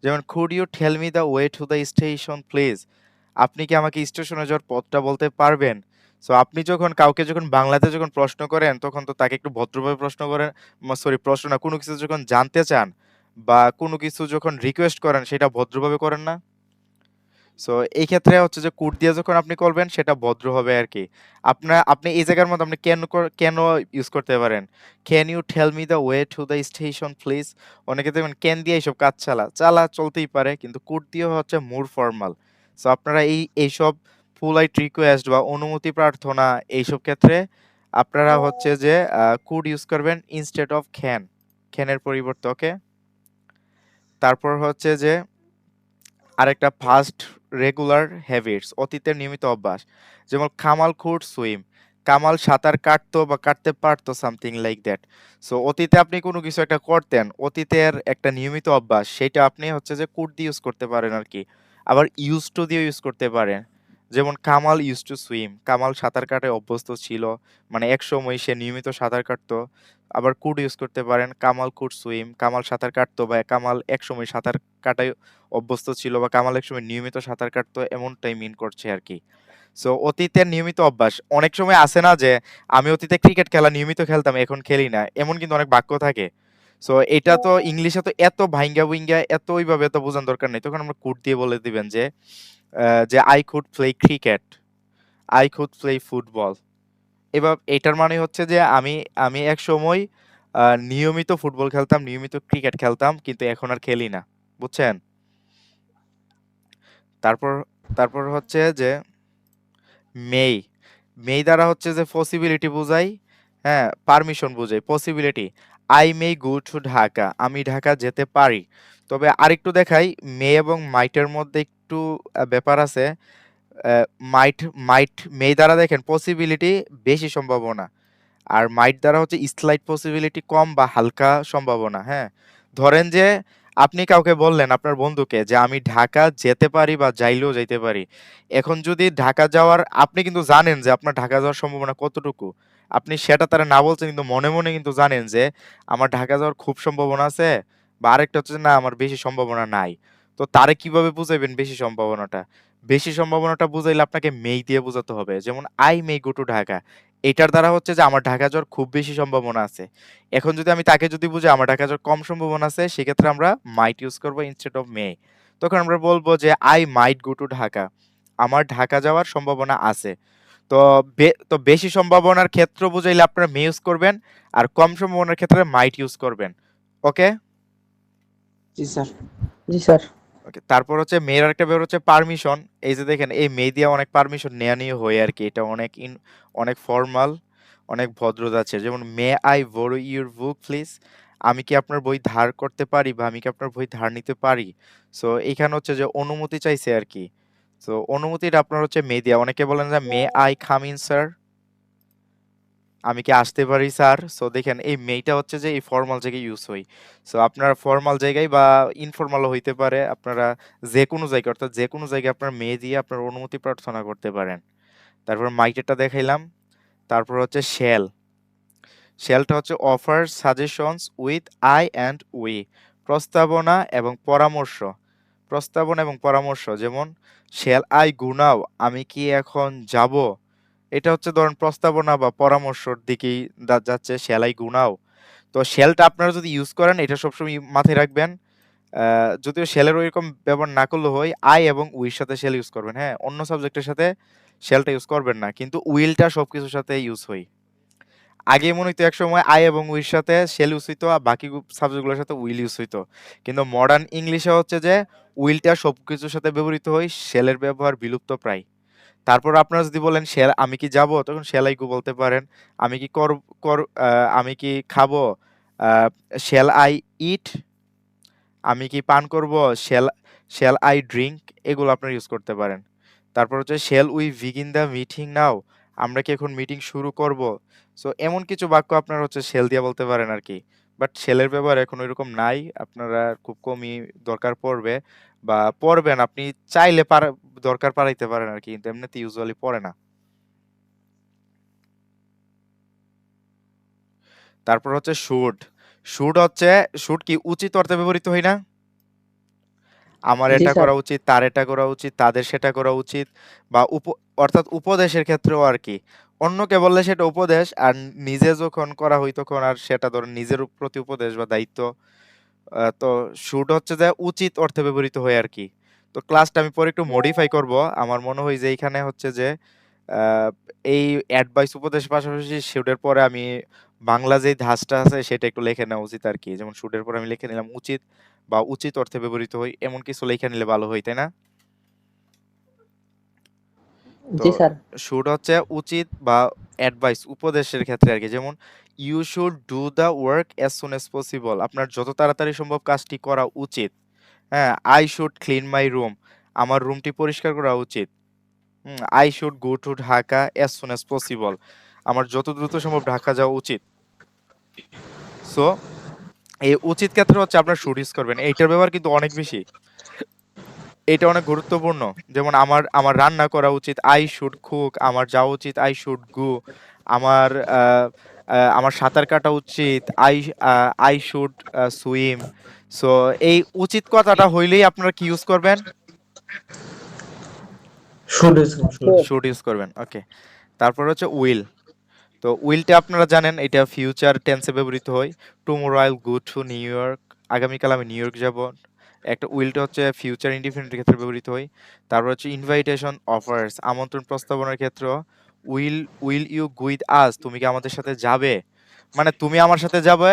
যেমন could you tell me the way to the station please, আপনি কি আমাকে স্টেশনে যাওয়ার পথটা বলতে পারবেন? সো আপনি যখন কাউকে যখন বাংলাতে যখন প্রশ্ন করেন তখন তো তাকে একটু ভদ্রভাবে প্রশ্ন করেন, সরি প্রশ্ন না, কোনো কিছু যখন জানতে চান বা কোনো কিছু যখন রিকোয়েস্ট করেন সেটা ভদ্রভাবে করেন না? সো এই ক্ষেত্রে হচ্ছে যে কোড দিয়ে যখন আপনি করবেন সেটা ভদ্র হবে আর কি। আপনি এই জায়গার মধ্যে আপনি কেন ইউজ করতে পারেন। Can you tell me the way to the station please. অনেকে দেখবেন ক্যান দিয়ে এইসব কাজ চলতেই পারে, কিন্তু কোড দিয়ে হচ্ছে মোর ফর্মাল। সো আপনারা এইসব পোলাইট রিকোয়েস্ট বা অনুমতি প্রার্থনা এইসব ক্ষেত্রে আপনারা হচ্ছে যে কোড ইউজ করবেন ইনস্টেড অফ ক্যানের পরিবর্তে। ওকে, তারপর হচ্ছে যে আরেকটা ফাস্ট রেগুলার হ্যাবিটস, অতীতের নিয়মিত অভ্যাস। যেমন কামাল কুড সুইম, কামাল সাঁতার কাটতো বা কাটতে পারতো, সামথিং লাইক দ্যাট। সো অতীতে আপনি কোনো কিছু একটা করতেন, অতীতের একটা নিয়মিত অভ্যাস, সেটা আপনি হচ্ছে যে কুড দিয়ে ইউজ করতে পারেন আর কি। আবার ইউজ টু দিয়ে ইউজ করতে পারেন। যেমন Kamal use to swim, Kamal সাঁতার কাটায় অভ্যস্ত ছিল, মানে এক সময় সে নিয়মিত সাঁতার কাটতো। আবার কুড ইউজ করতে পারেন, কামাল কুড সুইম, কামাল সাঁতার কাটতো বা কামাল এক সময় সাঁতার কাটায় অভ্যস্ত ছিল বা কামাল একসময় নিয়মিত সাঁতার কাটতো, এমনটাই মিন করছে আর কি। সো অতীতের নিয়মিত অভ্যাস, অনেক সময় আসে না যে আমি অতীতে ক্রিকেট খেলা নিয়মিত খেলতাম এখন খেলি না, এমন কিন্তু অনেক বাক্য থাকে। সো এটা তো ইংলিশে তো এত ভাইঙ্গা ভুইঙ্গা এত ওইভাবে এত বোঝার দরকার নেই, তখন আমরা কুড দিয়ে বলে দিবেন যে I could play cricket, I could play football. এবার এটার মানে হচ্ছে যে আমি আমি এক সময় নিয়মিত ফুটবল খেলতাম, নিয়মিত ক্রিকেট খেলতাম, কিন্তু এখন আর খেলি না। বুঝছেন? তারপর তারপর হচ্ছে যে মেই। মেই দ্বারা হচ্ছে যে পসিবিলিটি বোঝাই, হ্যাঁ, পারমিশন বোঝাই, possibility. I may go to Dhaka, আমি ঢাকা যেতে পারি। তবে আরেকটু দেখাই, মে এবং মাইটের মধ্যে একটু ব্যাপার আছে। মাইট মাইট মে দ্বারা দেখেন পসিবিলিটি বেশি সম্ভাবনা, আর মাইট দ্বারা হচ্ছে স্লাইট পসিবিলিটি কম বা হালকা সম্ভাবনা। হ্যাঁ, ধরেন যে আপনি কাউকে বললেন আপনার বন্ধুকে যে আমি ঢাকা যেতে পারি বা যাইলেও যাইতে পারি। এখন যদি ঢাকা যাওয়ার, আপনি কিন্তু জানেন যে আপনার ঢাকা যাওয়ার সম্ভাবনা কতটুকু, আপনি সেটা তারা না বলছেন কিন্তু মনে মনে কিন্তু জানেন যে আমার ঢাকা যাওয়ার খুব সম্ভাবনা আছে, বা আরেকটা হচ্ছে যে না আমার বেশি সম্ভাবনা নাই। তো তারে কিভাবে বুঝাইবেন বেশি সম্ভাবনাটা? বেশি সম্ভাবনাটা বুঝাইলে আপনাকে মেই দিয়ে বোঝাতে হবে, যেমন I may go to Dhaka. এটার দ্বারা হচ্ছে যে আমার ঢাকা যাওয়ার খুব বেশি সম্ভাবনা আছে। এখন যদি আমি তাকে যদি বুঝি আমার ঢাকা যাওয়ার কম সম্ভাবনা আছে, সেক্ষেত্রে আমরা মাইট ইউজ করবো ইনস্টেড অফ মে। তখন আমরা বলবো যে I might go to Dhaka, আমার ঢাকা যাওয়ার সম্ভাবনা আছে। তো বেশি সম্ভাবনার ক্ষেত্র বুঝাইলে আপনারা মে ইউজ করবেন, আর কম সম্ভাবনার ক্ষেত্রে মাইট ইউজ করবেন। ওকে?
জি স্যার।
জি স্যার।
ওকে, তারপর হচ্ছে মেয়ের আরেকটা ব্যাপার হচ্ছে পারমিশন। এই যে দেখেন এই মে দিয়ে অনেক পারমিশন নেয়া নিয়ে হয় আর কি, এটা অনেক অনেক ফর্মাল, অনেক ভদ্রতা আছে। যেমন may I borrow your book please, আমি কি আপনার বই ধার করতে পারি বা আমি কি আপনার বই ধার নিতে পারি। সো এখানে হচ্ছে যে অনুমতি চাইছে আর কি। সো অনুমতিটা আপনার হচ্ছে মে দিয়া। অনেকে বলেন যে may I come in sir, আমি কি আসতে পারি স্যার। সো দেখেন এই মেইটা হচ্ছে যে এই ফর্মাল জায়গায় ইউজ হয়। সো আপনার ফর্মাল জায়গায় বা ইনফর্মালও হইতে পারে, আপনারা যে কোনো জায়গায়, অর্থাৎ যে কোনো জায়গায় আপনার মে দিয়ে আপনার অনুমতি প্রার্থনা করতে পারেন। তারপর মাইটেরটা দেখাইলাম। তারপর হচ্ছে শ্যাল। শ্যালটা হচ্ছে offer suggestions with I and we, প্রস্তাবনা এবং পরামর্শ। প্রস্তাবনা এবং পরামর্শ, যেমন শ্যাল আই গো নাও, আমি কি এখন যাব। এটা হচ্ছে ধরেন প্রস্তাবনা বা পরামর্শর দিকেই যাচ্ছে শ্যাল আই গো নাও। তো শ্যালটা আপনারা যদি ইউজ করেন এটা সবসময় মাথায় রাখবেন। যদিও শ্যালের ওইরকম ব্যবহার না করলেও হয়, আই এবং উইর সাথে শ্যাল ইউজ করবেন। হ্যাঁ, অন্য সাবজেক্টের সাথে শ্যালটা ইউজ করবেন না, কিন্তু উইলটা সবকিছুর সাথে ইউজ হয়। আগে মনে হইতো একসময় আই এবং উইর সাথে শেল ইউজ হইতো আর বাকি সাবজেক্টগুলোর সাথে উইল ইউজ হইতো, কিন্তু মডার্ন ইংলিশে হচ্ছে যে উইলটা সবকিছুর সাথে ব্যবহৃত হয়, শেলের ব্যবহার বিলুপ্ত প্রায়। তারপর আপনারা যদি বলেন শেল আমি কি যাব, তখন শেল আই গো বলতে পারেন। আমি কি কর কর আমি কি খাবো, শেল আই ইট, আমি কি পান করব, শেল শেল আই ড্রিঙ্ক, এগুলো আপনারা ইউজ করতে পারেন। তারপর হচ্ছে shall we begin the meeting now, আমরা কি এখন মিটিং শুরু করব। সো এমন কিছু বাক্য আপনারা হচ্ছে শেল দিয়ে বলতে পারেন আর কি। বাট শেলের ব্যবহার এখন ওইরকম নাই, আপনারা খুব কমই দরকার পড়বে বা পড়বেন, আপনি চাইলে দরকার পারাইতে পারেন আর কি, কিন্তু এমনিতে ইউজুয়ালি পড়ে না। তারপর হচ্ছে শুড। শুড হচ্ছে, শুড কি উচিত অর্থে ব্যবহৃত হয় না? আমার
জি
এটা
স্যার।
করা উচিত, তার এটা করা উচিত, তাদের সেটা করা উচিত, বা অর্থাৎ উপদেশের ক্ষেত্রেও আর কি। অন্যকে বললে সেটা উপদেশ, আর নিজে যখন করা হয় তখন আর সেটা ধরুন নিজের প্রতি উপদেশ বা দায়িত্ব। তো শুড হচ্ছে যে উচিত অর্থে ব্যবহৃত হয় আর কি। তো ক্লাসটা আমি পরে একটু মডিফাই করব। আমার মনে হয় যে এইখানে হচ্ছে যে আহ, এই অ্যাডভাইস উপদেশ পাশাপাশি শুডের পরে আমি বাংলা যেই ধাঁচটা আছে সেটা একটু লিখে নেওয়া উচিত আর কি। যেমন শুডের পরে আমি লিখে নিলাম উচিত বা উচিত অর্থে ব্যবহৃত হয়, এমন কিছু লিখে নিলে ভালো হয়, তাই না? তো
জি স্যার।
শুড হচ্ছে উচিত বা অ্যাডভাইস উপদেশের ক্ষেত্রে আর কি। যেমন you should do the work as soon as possible, আপনার যত তাড়াতাড়ি সম্ভব কাজটি করা উচিত। হ্যাঁ, I should clean my room, আমার রুমটি পরিষ্কার করা উচিত। I should go to Dhaka as soon as possible, আমার যত দ্রুত সম্ভব ঢাকা যাওয়া উচিত। সো এই উচিত ক্ষেত্রে হচ্ছে আপনার শুড ইউজ করবেন, এইটার ব্যবহার কিন্তু অনেক বেশি, এটা অনেক গুরুত্বপূর্ণ। যেমন আমার আমার রান্না করা উচিত, আই শুড কুক, আমার যাওয়া উচিত, আই শুড গো, আমার আমার সাঁতার কাটা উচিত, আই শুড সুইম। সো এই উচিত কথাটা হইলেই আপনারা কি ইউজ করবেন?
Should should.
শুড ইউজ করবেন। ওকে, তারপর হচ্ছে উইল। তো উইলটা আপনারা জানেন এটা ফিউচার টেন্সে ব্যবহৃত হয়। Tomorrow I will go to new York, আগামীকাল আমি নিউ ইয়র্ক যাব। একটা উইলটা হচ্ছে ফিউচার ইনডিফিনিটের ক্ষেত্রে ব্যবহৃত হয়। তারপর হচ্ছে ইনভাইটেশন অফার্স, আমন্ত্রণ প্রস্তাবনার ক্ষেত্রে will will you go with us, তুমি কি আমাদের সাথে যাবে। মানে তুমি আমার সাথে যাবে,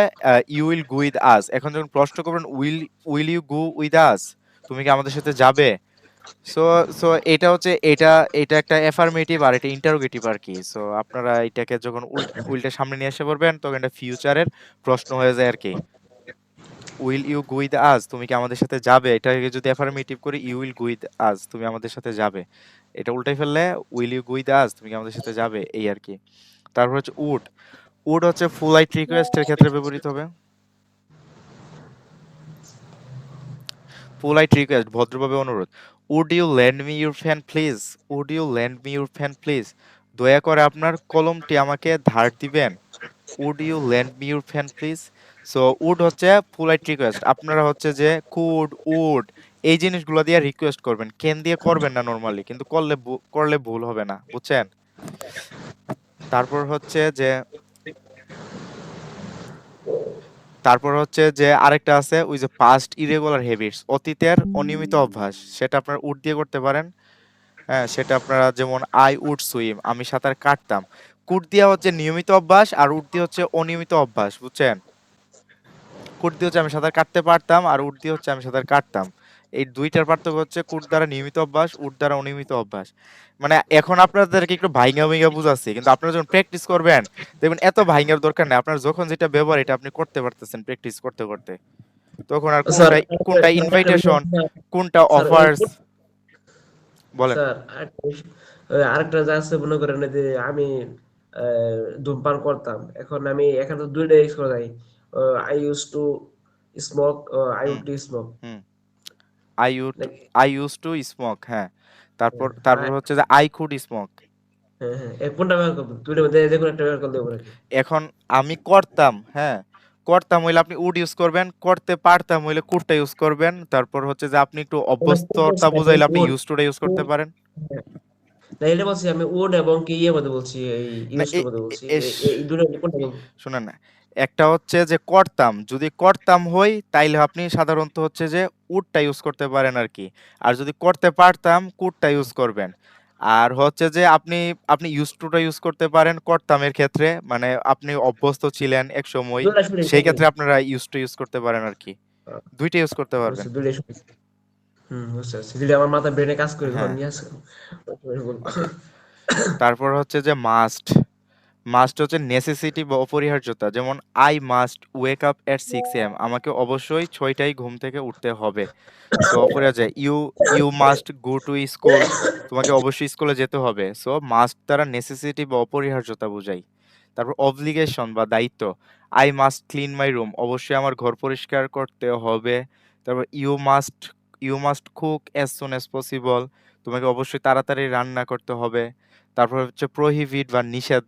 you will go with us. এখন যখন প্রশ্ন করবেন will you go with us, তুমি কি আমাদের সাথে যাবে? সো সো এটা হচ্ছে এটা এটা একটা অ্যাফার্মেটিভ আর এটা ইন্টারোগেটিভ আর কি। সো আপনারা এটাকে যখন উইলটা সামনে নিয়ে এসে পড়বেন তখন এটা ফিউচারের প্রশ্ন হয়ে যায় আর কি। Will you go with us, তুমি কি আমাদের সাথে যাবে, এটাকে যদি অ্যাফার্মেটিভ করি you will go with us, তুমি আমাদের সাথে যাবে। এটা উল্টাই ফেললে will you go with us, তুমি কি আমাদের সাথে যাবে, এই আর কি। তারপর হচ্ছে উড। উড হচ্ছে ফুলাইট রিকোয়েস্টের ক্ষেত্রে ব্যবহৃত হবে। পোলাইট রিকোয়েস্ট, ভদ্রভাবে অনুরোধ। Would you lend me your pen please, would you lend me your pen please, দয়া করে আপনার কলমটি আমাকে ধার দিবেন। Would you lend me your pen please. So would হচ্ছে পোলাইট রিকোয়েস্ট। আপনারা হচ্ছে যে কুড, উড এই জিনিসগুলো দিয়ে রিকোয়েস্ট করবেন, কেন দিয়ে করবেন না নর্মালি, কিন্তু করলে ভুল হবে না, বুঝছেন? তারপর হচ্ছে যে আরেকটা আছে ওই যে পাস্ট ইরেগুলার হ্যাবিটস, অতীতের অনিয়মিত অভ্যাস, সেটা আপনার উড দিয়ে করতে পারেন। হ্যাঁ, সেটা আপনারা যেমন আই উড সুইম, আমি সাঁতার কাটতাম। কুড দিয়া হচ্ছে নিয়মিত অভ্যাস আর উড দিয়ে হচ্ছে অনিয়মিত অভ্যাস, বুঝছেন? কুড দিয়ে হচ্ছে আমি সাঁতার কাটতে পারতাম আর উড দিয়ে হচ্ছে আমি সাঁতার কাটতাম। এই দুইটার পার্থক্য হচ্ছে কুড দ্বারা নিয়মিত অভ্যাস, উড দ্বারা অনিয়মিত অভ্যাস। মানে এখন আপনাদেরকে একটু ভাইঙ্গা ভাইঙ্গা বুঝাচ্ছি, কিন্তু আপনারা যখন প্র্যাকটিস করবেন দেখবেন এত ভাইঙ্গার দরকার নেই। আপনার যখন যেটা ব্যবহার এটা আপনি করতে পারতেছেন প্র্যাকটিস করতে করতে, তখন আর
স্যার
কোনটা ইনভাইটেশন, কোনটা
স্যার ওই
অফার্স, বলেন।
স্যার আরেকটা যা আছে মনে করেন এই যে আমি ধূমপান করতাম, এখন আমি এখানে তো দুইটা ইউজ করা যায়। I use to smoke, I
hmm
would to smoke,
hmm I you'd
নাকি?
আই ইউজ টু স্মোক, হ্যাঁ। তারপর
হ্যাঁ
তারপর হচ্ছে যে আই কুড স্মোক।
হ্যাঁ হ্যাঁ, কোনটা ব্যবহার করবো? দুইটার মধ্যে যে কোনো একটা ব্যবহার করলে হবে নাকি?
এখন আমি করতাম, হ্যাঁ, করতাম হইলে আপনি উড ইউজ করবেন, করতে পারতাম হইলে কুডটা ইউজ করবেন। তারপর হচ্ছে যে আপনি একটু
আমরা কোড বলছি
অভ্যস্ততা
না,
বুঝাইলে আপনি
উড
ইউজ টুটা ইউজ করতে
উড
পারেন।
হ্যাঁ। না, এটা বলছি আমি উড এবং কি ইয়ে মধ্যে বলছি, এই
না
ইউজ টু মধ্যে বলছি,
এস
এই দুটোর মধ্যে কোনটা বলবো?
শুনেন না, একটা হচ্ছে যে করতাম, যদি করতাম হই তাইলে আপনি সাধারণত হচ্ছে যে উডটা ইউজ করতে পারেন আর কি। আর যদি করতে পারতাম কুডটা ইউজ করবেন। আর হচ্ছে যে আপনি আপনি ইউজ টুটা ইউজ করতে পারেন করতামের ক্ষেত্রে, মানে আপনি অভ্যস্ত ছিলেন এক সময়,
দুটোটা শুনি
সেই
শুনি।
ক্ষেত্রে আপনারা ইউজ টু ইউজ করতে পারেন আর কি। দুইটা ইউজ করতে পারবেন।
বুঝছি, দুটোই শুনি। বুঝতে পারছি। যদি আমার মাথা ব্রেনে কাজ করে তখন
হ্যাঁ,
ইয়ে আছে, বলবো।
ওকে। তারপর হচ্ছে যে মাস্ট। মাস্ট হচ্ছে নেসেসিটি বা অপরিহার্যতা, যেমন I must wake up at 6 AM, আমাকে অবশ্যই 6টায় ঘুম থেকে উঠতে হবে। সো অপরিহার্য, you you must go to school, তোমাকে অবশ্যই স্কুলে যেতে হবে। সো মাস্ট দ্বারা নেসেসিটি বা অপরিহার্যতা বোঝায়। তারপর অব্লিগেশন বা দায়িত্ব, I must clean my room, অবশ্যই আমার ঘর পরিষ্কার করতে হবে। তারপর you must cook as soon as possible, তোমাকে অবশ্যই তাড়াতাড়ি রান্না করতে হবে। তারপর হচ্ছে প্রহিবিট বা নিষেধ,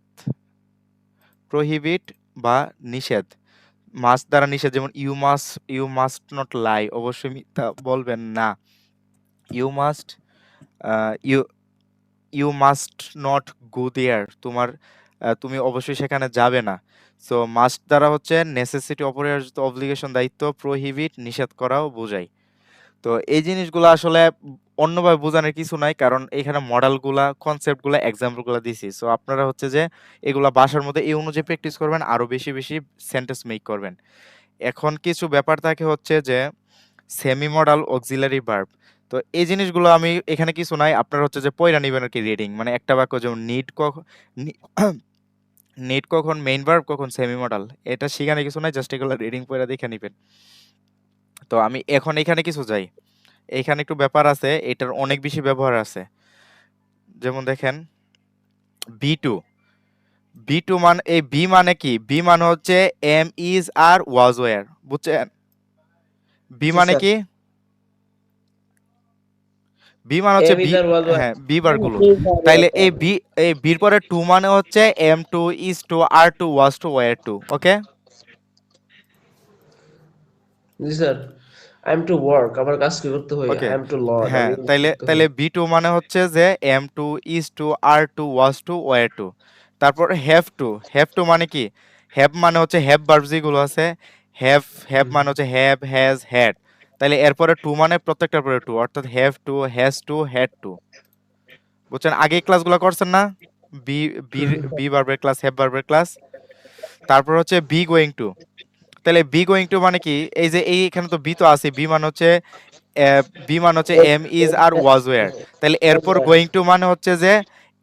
প্রহিবিট বা নিষেধ, মাস্ট দ্বারা নিষেধ, যেমন ইউ মাস্ট নট লাই, অবশ্যই মিথ্যা বলবেন না। You must you you must not go there, তুমি অবশ্যই সেখানে যাবে না। সো মাস্ট দ্বারা হচ্ছে নেসেসিটি, অপরিহার্য, অব্লিগেশন, দায়িত্ব, প্রহিবিট নিষেধ করাও বোঝায়। তো এই জিনিসগুলো আসলে অন্যভাবে বোঝানোর কিছু নাই, কারণ এখানে মডেলগুলা, কনসেপ্টগুলা, এক্সাম্পলগুলা দিছি। সো আপনারা হচ্ছে যে এগুলা বাসার মধ্যে এই অনুযায়ী প্র্যাকটিস করবেন, আরো বেশি বেশি সেন্টেন্স মেক করবেন। এখন কিছু ব্যাপার থাকে হচ্ছে যে সেমি মডাল অক্সিলারি ভার্ব। তো এই জিনিসগুলো আমি এখানে কিছু নাই, আপনারা হচ্ছে যে পয়রা নিবেন আর কি, রিডিং মানে একটা বাক্য যেমন নিড কখন মেইন ভার্ব, কখন সেমি মডাল, এটা শিখানে কিছু নাই, জাস্ট এগুলো রিডিং পয়রা দেখে নিবেন। তো আমি এখন এখানে কিছু যাই, এখানে একটু ব্যাপার আছে, এটার অনেক বেশি ব্যবহার আছে। যেমন দেখেন বি টু, বি টু মানে এই বি মানে কি, বি মানে হচ্ছে am is are was were, বুঝছেন? বি
জি
মানে
স্যার।
কি, বি মানে হচ্ছে
am
be,
is are was were.
হ্যাঁ বি বার গুলো। তাইলে এই বির পরে টু মানে হচ্ছে am to, is to, are to, was to, were to, okay.
জি sir. I am to work, আমার কাজ কি করতে হয়।
Okay,
I am to lord,
হ্যাঁ,
আমি
তাইলে
করতে
তাইলে
হয়।
বি টু মানে হচ্ছে যে am to, is to, are to, was to, were to. তারপর হ্যাভ টু মানে কি, হ্যাভ মানে হচ্ছে হ্যাভ ভার্ব যেগুলো আছে, হ্যাভ হ্যাভ
হুম,
মানে হচ্ছে হ্যাভ, হ্যাজ, হ্যাড। তাইলে এরপরে টু মানে প্রত্যেকটার পরে টু, অর্থাৎ have to, has two, had to, বুঝছেন? আগে ক্লাসগুলো করছেন না, বি,
হুম,
বি ভার্বের ক্লাস, হ্যাভ ভার্বের ক্লাস। তারপর হচ্ছে বি গোয়িং টু। তাহলে বি গোয়িং টু মানে কি, এই যে এখানে তো বি তো আছে, বি মানে হচ্ছে am is are was were. তাহলে এরপর গোয়িং টু মানে হচ্ছে যে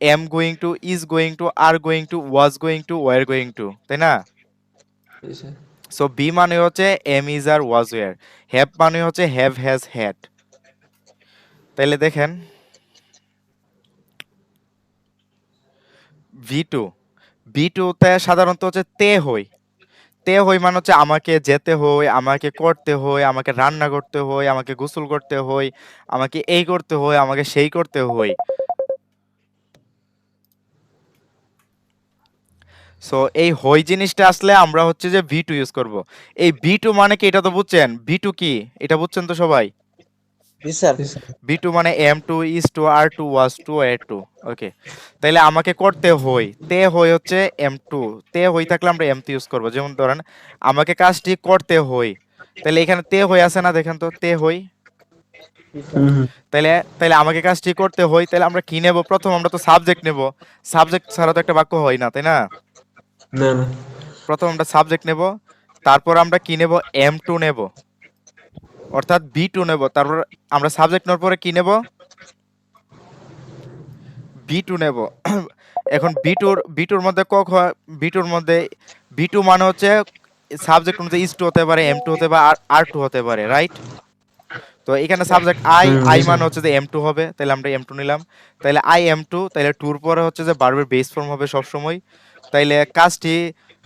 am going to, is going to, are going to, was going to, were going to, তাই না?
জি স্যার।
সো বি মানে হচ্ছে am is are was were, have মানে হচ্ছে হ্যাভ হ্যাজ হ্যাড। তাইলে দেখেন ভি টু, বি টুতে সাধারণত হচ্ছে তে হই মানে হচ্ছে আমাকে যেতে হয়, আমাকে করতে হয়, আমাকে রান্না করতে হয়, আমাকে গোসল করতে হয়, আমাকে এই করতে হয়, আমাকে সেই করতে হয়। সো এই হই জিনিসটা আসলে আমরা হচ্ছে যে ভি টু ইউজ করবো। এই ভি টু মানে কি এটা তো বুঝছেন, ভি টু কি এটা বুঝছেন তো সবাই?
জি স্যার।
জি স্যার।
ভি টু মানে am to, is to, are to, was to, were to. Okay, তাইলে আমাকে করতে হই, তে হই হচ্ছে এম টু, তে হই থাকলে আমরা এম টু ইউজ করবো। যেমন ধরেন আমাকে কাজটি করতে হই, তাহলে এখানে তে হই আছে না, দেখেন তো তে হই।
জি স্যার।
তাইলে তাইলে আমাকে কাজটি করতে হই, তাহলে আমরা কি নেব? প্রথম আমরা তো সাবজেক্ট নেব, সাবজেক্ট ছাড়া তো একটা বাক্য হয় না, তাই না?
না না।
প্রথম আমরা সাবজেক্ট নেব, তারপর আমরা কি নেব? এম টু নেব, অর্থাৎ বি টু নেব। তারপর আমরা সাবজেক্ট নেওয়ার পরে কি নেব? বি টু নেব। এখন বি টুর মধ্যে বি টুর মধ্যে বি টু মানে হচ্ছে সাবজেক্ট অনুযায়ী ইস টু হতে পারে, এম টু হতে পারে, আর টু হতে পারে, রাইট? তো এখানে সাবজেক্ট আই,
জি
মানে
স্যার।
হচ্ছে যে এম টু হবে, তাহলে আমরা এম টু নিলাম। তাহলে আই এম টু, তাহলে টুর পরে হচ্ছে যে ভার্বের বেস ফর্ম হবে সবসময়। তাইলে কাজটি,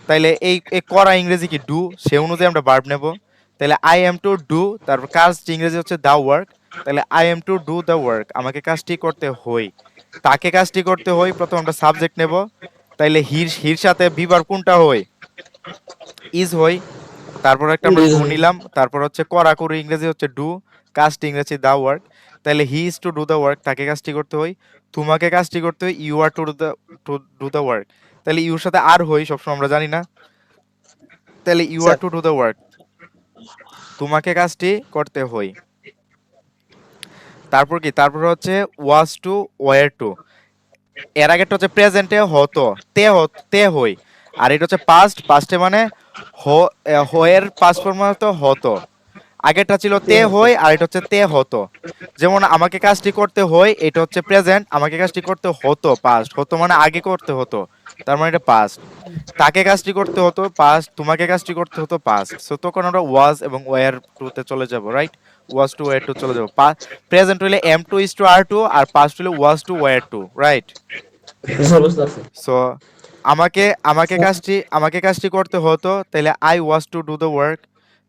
তাইলে এই করা ইংরেজি কি ডু, সে অনুযায়ী আমরা ভার্ব নেব। তাহলে আই এম টু ডু, তারপর কাজটি ইংরেজি হচ্ছে দা ওয়ার্ক। তাহলে I am two do the work, আমাকে কাজটি করতে হই, তাকে কাজটি করতে হই। প্রথম আমরা সাবজেক্ট নেব, তাইলে হির সাথে বি ভার্ব কোনটা হয়? ইজ হই। তারপর একটা আমরা ডু নিলাম, তারপর হচ্ছে করা করি ইংরেজি হচ্ছে ডু, কাজটি ইংরেজি দা ওয়ার্ক। তাহলে he is to do the work, তাকে কাজটি করতে হয়। তোমাকে কাজটি করতে হয়, you are to do the work. তাহলে ইউর সাথে আর হই সবসময় আমরা জানি না, তাহলে you are
sir.
To do the work, তোমাকে কাজটি করতে হয়। তারপর কি, তারপর হচ্ছে ওয়াজ টু, ওয়ার টু। এর আগেরটা হচ্ছে প্রেজেন্টে হতো, তে হই। আর এটা হচ্ছে পাস্টে মানে এর পাস্ট ফর্ম হতো হতো। আগেরটা ছিল তে হই, আর এটা হচ্ছে তে হতো। যেমন আমাকে কাজটি করতে হয়, এটা হচ্ছে প্রেজেন্ট, আমাকে কাজটি করতে হতো পাস্ট, হতো মানে আগে করতে হতো, তার মানে এটা পাস্ট। তাকে কাজটি করতে হতো পাস্ট, তোমাকে কাজটি করতে হতো পাস্ট। সো তখন আমরা ওয়াজ এবং ওয়ার টু তে চলে যাব, right? Was to were to চলে যাব। প্রেজেন্ট হইলে am to is to are to, আর পাস্ট হইলে was to were to, right?
জি স্যার, বুঝতে পারছি।
সো আমাকে আমাকে কাজটি করতে হতো, তাহলে I was to do the work.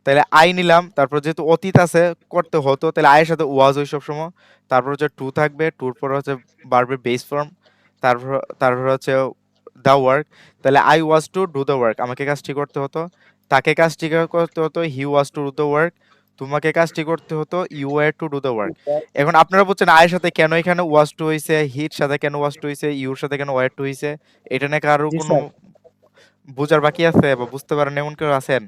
তাহলে আই নিলাম, তারপর যেহেতু অতীত আছে করতে হতো, তাহলে আয়ের সাথে ওয়াজ ওই সব সময়। তারপর হচ্ছে টু থাকবে, টুর পর হচ্ছে ভার্বের বেস ফর্ম। তারপর তারপর হচ্ছে দ্য ওয়ার্ক। তাহলে I was to do the work, আমাকে কাজটি করতে হতো। তাকে কাজটি করতে হতো, he was to do the work. তোমাকে কাজটি করতে হতো, you were to do the work. এখন আপনারা বলছেন আয়ের সাথে কেন এখানে ওয়াজ টু হইছে, হির সাথে কেন ওয়াজ টু হইছে, ইউর সাথে কেন ওয়্যার টু হইছে? এটা নিয়ে কারোর
জি
কোনো
স্যার।
বুঝার বাকি আছে বা বুঝতে পারেন এমন কেউ আছেন?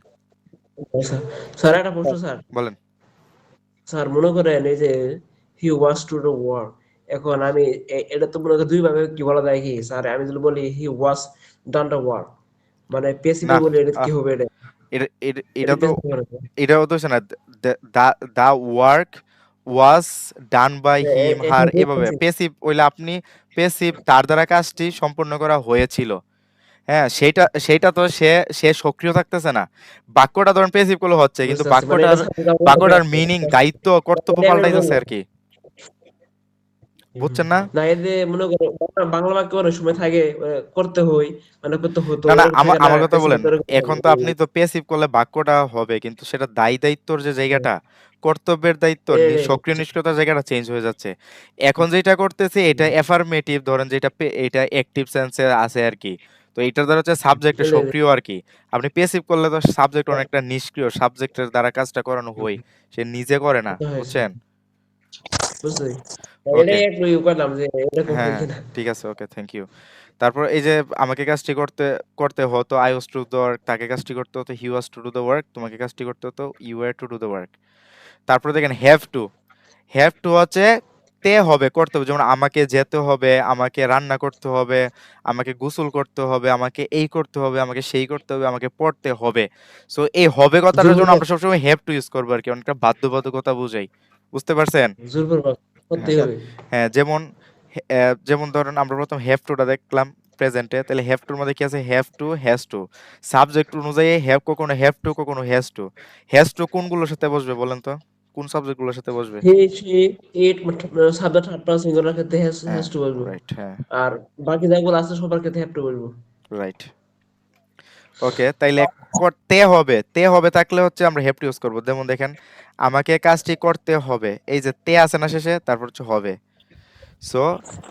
স্যার, স্যার একটা প্রশ্ন স্যার।
বলেন।
স্যার মনে করেন এই যে হি ওয়াজ টু দ্য ওয়ার, এখন আমি এটা তো মনে করেন দুই ভাবে কি বলা যায় কি স্যার? আমি যদি বলি হি ওয়াজ ডান দ্য ওয়ার, মানে পেসিভে
না,
বলি, এটা কি
আহ,
হবে? এটা
এটা এটা
এটা
এটা তো
পেসিভ হবে না।
এটাও তো হচ্ছে না। The work was done by him হার, এভাবে
পেসিভ।
পেসিভ হইলে আপনি পেসিভ, তার দ্বারা কাজটি সম্পন্ন করা হয়েছিল। হ্যাঁ, সেইটা তো সে সে সক্রিয় থাকতেছে না। বাক্যটা ধরেন পেসিভ করলে হচ্ছে, কিন্তু
বুঝতে পারছি, মানে এটা
বাক্যটার
সাবজেক্ট আমার মধ্যে
বাক্যটার
আছে।
মিনিং, দায়িত্ব, কর্তব্য
এটা আমি
পাল্টাইতেছে
বললাম।
আর কি। বুঝছেন না?
না, এই যে মনে করো বাংলা বাক্য অনেক সময় থাকে করতে হই, মানে করতে হতো,
না, না,
এরকম
আমার
থাকে না?
আমার কথা
পেসিভে
বলেন।
তো এরকম
এখন তো আপনি তো পেসিভ করলে বাক্যটা হবে, কিন্তু সেটা দায়ী দায়িত্বর যে জায়গাটা, কর্তব্যের দায়িত্ব, সক্রিয় নিষ্ক্রিয়তার জায়গাটা চেঞ্জ হয়ে যাচ্ছে। এখন যেটা করতেছে এটা এফার্মেটিভ, ধরেন যেটা এটা অ্যাক্টিভ সেন্সে আছে আর কি। তো এটার দ্বারা হচ্ছে সাবজেক্টে সক্রিয় আর কি। আপনি পেসিভ করলে তো সাবজেক্ট অনেকটা নিষ্ক্রিয়, সাবজেক্টের দ্বারা কাজটা করানো হয়, সে নিজে করে না, বুঝছেন?
বুঝতে
ওকে,
এটাই একটু ইয়ে করলাম যে এরকম
হ্যাঁ,
হয়
হ্যাঁ,
কিনা।
ঠিক আছে, ওকে, থ্যাংক ইউ। তারপর এই যে আমাকে কাজটি করতে করতে হতো, I was to do the work, তাকে কাজটি করতে হতো, he was to do the work, তোমাকে কাজটি করতে হতো, you were to do the work. তারপরে দেখেন হ্যাভ টু হচ্ছে তে হবে করতে হবে, যেমন আমাকে যেতে হবে, আমাকে রান্না করতে হবে, আমাকে গোসল করতে হবে, আমাকে এই করতে হবে, আমাকে সেই করতে হবে, আমাকে পড়তে হবে। সো এই হবে কথাটার জন্য
জোরপূর্বক
আমরা সবসময় হ্যাভ টু ইউজ করবো আর কি, অনেকটা বাধ্যবাধকতা বুঝাই। বুঝতে পারছেন?
জোরপূর্বক
হ্যাঁ
করতেই হবে।
হ্যাঁ, যেমন ধরেন আমরা প্রথম হ্যাভ টুটা দেখলাম প্রেজেন্টে, তাহলে হ্যাভ টুর মধ্যে কি আছে? Have to, has to. Subject অনুযায়ী কখনো হ্যাভ টু, কখনো হ্যাজ টু। হ্যাজ টু কোনগুলোর সাথে বসবে বলেন তো? কোন সাবজেক্টগুলোর সাথে বসবে?
He, she, it subject third person singular ক্ষেত্রে হ্যাজ
হ্যাঁ,
হ্যাজ টু বলবো।
রাইট, হ্যাঁ,
আর বাকি যেগুলো আছে সবার ক্ষেত্রে হ্যাভ টু বলবো।
রাইট। ওকে, তাইলে করতে হবে, থাকলে হচ্ছে আমরা হ্যাভ টু ইউজ করবো। যেমন দেখেন, আমাকে কাজটি করতে হবে, এই যে তে আছে না শেষে, তারপর হচ্ছে হবে। সো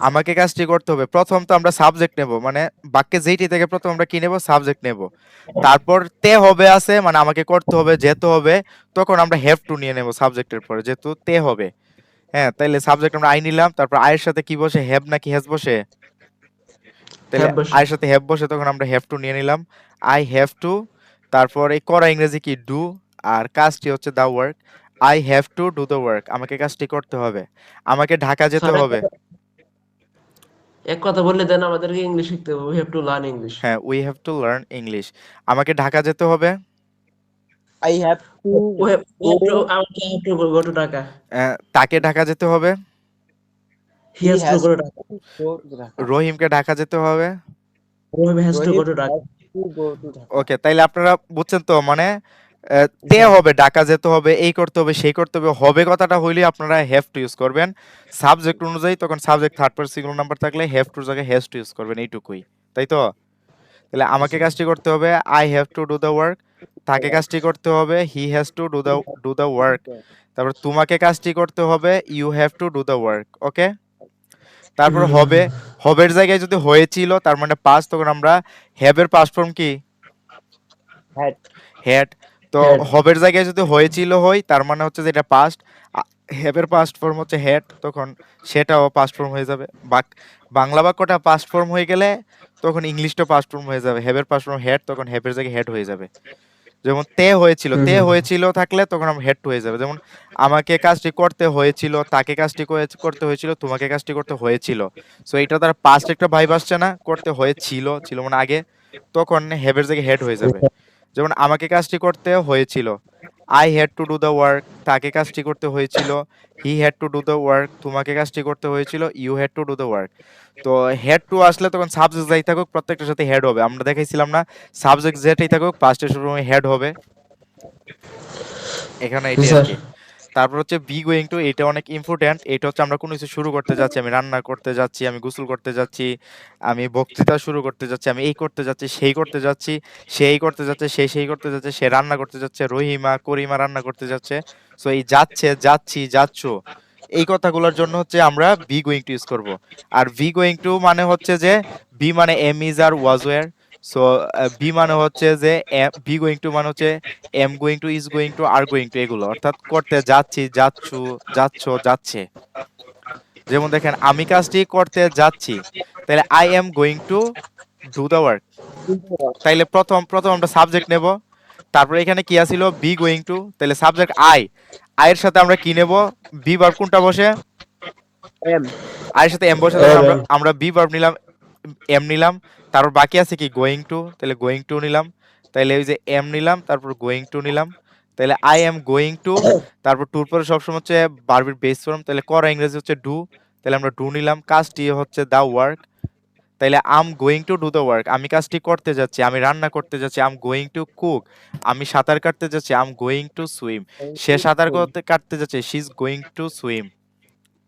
আমাকে কাজটি করতে হবে, প্রথম তো আমরা সাবজেক্ট নেব, মানে বাক্যে যেইটি থেকে প্রথম আমরা কি নেব? সাবজেক্ট নেব। তারপর তে হবে আছে, মানে আমাকে করতে হবে, যেতে হবে, তখন আমরা হ্যাভ টু নিয়ে নেব সাবজেক্টের পরে, যেহেতু তে হবে। হ্যাঁ, তাইলে সাবজেক্ট আমরা আই নিলাম, তারপর আয়ের সাথে কি বসে? হ্যাভ নাকি হ্যাজ বসে? তাহলে
হ্যাভ বসে।
আয়ের সাথে হ্যাভ বসে, তখন আমরা হ্যাভ টু নিয়ে নিলাম। আই হ্যাভ টু, তারপর এই করা ইংরেজি কি? ডু, আর কাজটি হচ্ছে the work. I have to do the work, আমাকে কাজটি করতে হবে। আমাকে ঢাকা যেতে
স্যার
হবে।
এক কথা বললে দেন আমাদেরকে ইংলিশ শিখতে হবে, we have to learn English.
হ্যাঁ, we have to learn English. আমাকে ঢাকা যেতে হবে।
I have to
আমাকে have to go to Dhaka.
তাকে ঢাকা যেতে হবে।
He has to
has
go to
to
Dhaka.
go to Dhaka.
রহিমকে ঢাকা যেতে হবে।
Rahim has to go
Rohit
to Dhaka.
has to go to Dhaka.
ওকে, তাইলে আপনারা বুঝছেন তো, মানে তে
স্যার
হবে, ঢাকা যেতে হবে, এই করতে হবে, সেই করতে হবে, হবে কথাটা হইলে আপনারা হ্যাভ টু ইউজ করবেন। সাবজেক্ট অনুযায়ী তখন subject third person singular number থাকলে হ্যাভ টুর জায়গায় হ্যাজ টু ইউজ করবেন, এইটুকুই। তাই তো? তাহলে আমাকে কাজটি করতে হবে, I have to do the work. তাকে কাজটি করতে হবে, he has to do the work. তারপর তোমাকে কাজটি করতে হবে, you have to do the work. Okay, তারপর হবে, হবের জায়গায় যদি হয়েছিল তার মানে পাস্ট, তখন আমরা হ্যাভের পাস্ট ফর্ম কি?
had
had. তো
হ্যাড।
হবের জায়গায় যদি হয়েছিল হয়, তার মানে হচ্ছে যে এটা পাস্ট। হ্যাভের পাস্ট ফর্ম হচ্ছে হ্যাড, তখন সেটাও পাস্ট ফর্ম হয়ে যাবে। বাংলা বাক্যটা পাস্ট ফর্ম হয়ে গেলে তখন ইংলিশটা পাস্ট ফর্ম হয়ে যাবে। হ্যাভের পাস্ট ফর্ম হ্যাড, তখন হ্যাভের জায়গায় হ্যাড হয়ে যাবে। যেমন তে হয়েছিল থাকলে তখন আমরা হেড টু হয়ে যাবে। যেমন আমাকে কাজটি করতে হয়েছিল, তাকে কাজটি করতে হয়েছিল, তোমাকে কাজটি করতে হয়েছিল। সো এটা তার পাস্ট একটা ভাইব আসছে না? করতে হয়েছিল, ছিল মানে আগে, তখন হ্যাভের জায়গায় হেড হয়ে যাবে। যেমন আমাকে কাজটি করতে হয়েছিল, I had to do the work. তাকে কাজটি করতে হয়েছিল, he had to do the work. তোমাকে কাজটি করতে হয়েছিল, you had to do the work. তো হেড টু আসলে তখন সাবজেক্ট যাই থাকুক প্রত্যেকটার সাথে হেড হবে। আমরা দেখাইছিলাম না? সাবজেক্ট যেটাই থাকুক পাস্টের সময় হেড হবে। এখানে এটাই আর
স্যার
কি। তারপর হচ্ছে বি গোয়িং টু, এটা অনেক ইম্পর্ট্যান্ট। এটা হচ্ছে আমরা কোনো কিছু শুরু করতে যাচ্ছি, আমি রান্না করতে যাচ্ছি, আমি গোসল করতে যাচ্ছি, আমি বক্তৃতা শুরু করতে যাচ্ছি, আমি এই করতে যাচ্ছি, সেই করতে যাচ্ছি, সে এই করতে যাচ্ছে, সে সেই করতে যাচ্ছে, সে রান্না করতে যাচ্ছে, রহিমা করিমা রান্না করতে যাচ্ছে। সো এই যাচ্ছে, যাচ্ছি, যাচ্ছ, এই কথাগুলোর জন্য হচ্ছে আমরা বি গোয়িং টু ইউজ করব। আর ভি গোয়িং টু মানে হচ্ছে যে, বি মানে am is are was were. So be মানে হচ্ছে যে, বি গোয়িং টু মানে হচ্ছে am going to, is going to, are going to, এগুলো অর্থাৎ করতে যাচ্ছি, যাচ্ছু, যাচ্ছ, যাচ্ছে। যেমন দেখেন, আমি কাজটি করতে যাচ্ছি, তাহলে I am going to do the work. তাইলে প্রথম প্রথম আমরা সাবজেক্ট নেব, তারপরে এখানে কি আছিল? বি গোয়িং টু, তাহলে সাবজেক্ট আয়ের সাথে আমরা কি নেব? বি ভার্ব কোনটা বসে?
am
আয়ের সাথে এম বসে, তখন আমরা আমরা বি ভার্ব নিলাম, এম নিলাম। তারপর বাকি আছে কি? গোয়িং টু, তাহলে গোয়িং টু নিলাম। তাহলে ওই যে এম নিলাম, তারপর গোয়িং টু নিলাম। তাহলে আই এম গোয়িং টু, তারপর টুর পরে সবসময় হচ্ছে ভার্বের বেস ফর্ম, তাহলে করা ইংরেজি হচ্ছে ডু, তাহলে আমরা ডু নিলাম। কাজটি হচ্ছে দা ওয়ার্ক, তাইলে I'm going to do the work, আমি কাজটি করতে যাচ্ছি, আমি রান্না করতে যাচ্ছি, আম গোয়িং টু কুক, আমি সাঁতার কাটতে যাচ্ছি, আম গোয়িং টু সুইম, সে সাঁতার কাটতে যাচ্ছে, she is going to swim.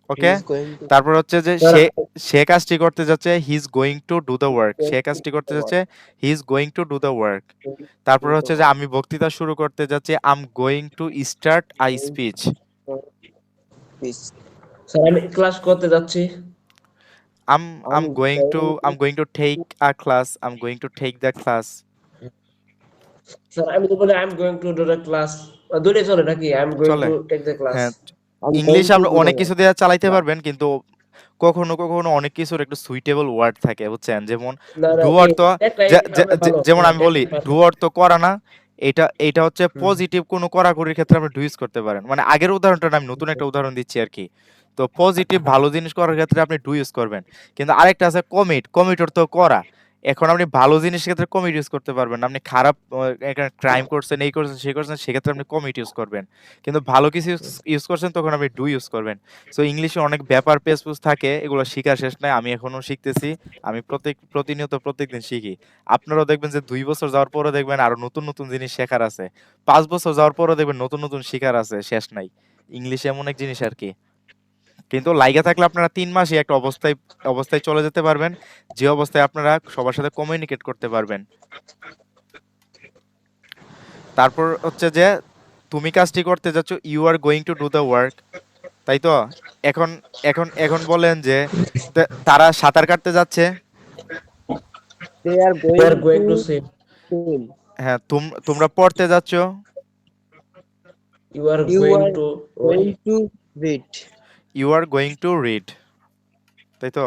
he
okay,
is going to
তারপর হচ্ছে যে
স্যার
সে সে কাজটি করতে যাচ্ছে, he is going to do the work, সে কাজটি করতে যাচ্ছে, he is going to do the work. তারপর হচ্ছে যে আমি বক্তৃতা শুরু করতে যাচ্ছি, I'm going to start I speech.
peace.
Sir আমি ক্লাস করতে যাচ্ছি।
I'm going to take a class, I'm going to take the class.
Sir আমি তো বলি I am going to do the class, দুটোই চলে নাকি? আই এম গোইং
চলে।
To take the class.
হ্যাঁ,
I'm
ইংলিশ
going to
আমরা
do the
অনেক
work.
কিছু দিয়ে চালাইতে পারবেন, কিন্তু কখনো কখনো অনেক কিছুর একটু সুইটেবল ওয়ার্ড থাকে, বুঝছেন? যেমন
না না
ডু
এই
অর্থ,
একটাই আমরা ভালো,
যেমন
হ্যাঁ
আমি বলি
একটাই ভালো।
ডু অর্থ করা না, এটা হচ্ছে পজিটিভ কোনো করাকরির ক্ষেত্রে আপনি ডু ইউজ করতে পারেন। মানে আগের উদাহরণটা না, আমি নতুন একটা উদাহরণ দিচ্ছি আর কি। তো পজিটিভ ভালো জিনিস করার ক্ষেত্রে আপনি ডু ইউজ করবেন। কিন্তু আরেকটা আছে কমিট, কমিট অর্থ করা। এখন আপনি ভালো জিনিসের ক্ষেত্রে কমিট ইউজ করতে পারবেন না। আপনি খারাপ ক্রাইম করছেন, এই করছেন, সেই করছেন, সেক্ষেত্রে আপনি কমিট ইউজ করবেন। কিন্তু ভালো কিছু ইউজ করছেন তখন আপনি ডু ইউজ করবেন। সো ইংলিশে অনেক ব্যাপার পেসপুস থাকে, এগুলো শিখা শেষ নাই। আমি এখনো শিখতেছি। আমি প্রতিনিয়ত প্রত্যেকদিন শিখি। আপনারাও দেখবেন যে 2 বছর যাওয়ার পরও দেখবেন আরো নতুন নতুন জিনিস শেখার আছে। 5 বছর যাওয়ার পরও দেখবেন নতুন নতুন শিখার আছে, শেষ নাই। ইংলিশ এমন এক জিনিস আর কি। কিন্তু লাইগা থাকলে আপনারা 3 মাসই একটা অবস্থায় চলে যেতে পারবেন, যে অবস্থায় আপনারা সবার সাথে কমিউনিকেট করতে পারবেন। তারপর হচ্ছে যে তুমি কাজটি করতে যাচ্ছ, you are going to do the work, তাই তো? এখন এখন এখন বলেন যে তারা সাঁতার কাটতে যাচ্ছে।
They are
We are
going
going to
to
swim.
swim.
হ্যাঁ, তোমরা পড়তে যাচ্ছ,
You are
You
going
are
to
going
read.
to read.
You are going to read, তাই তো?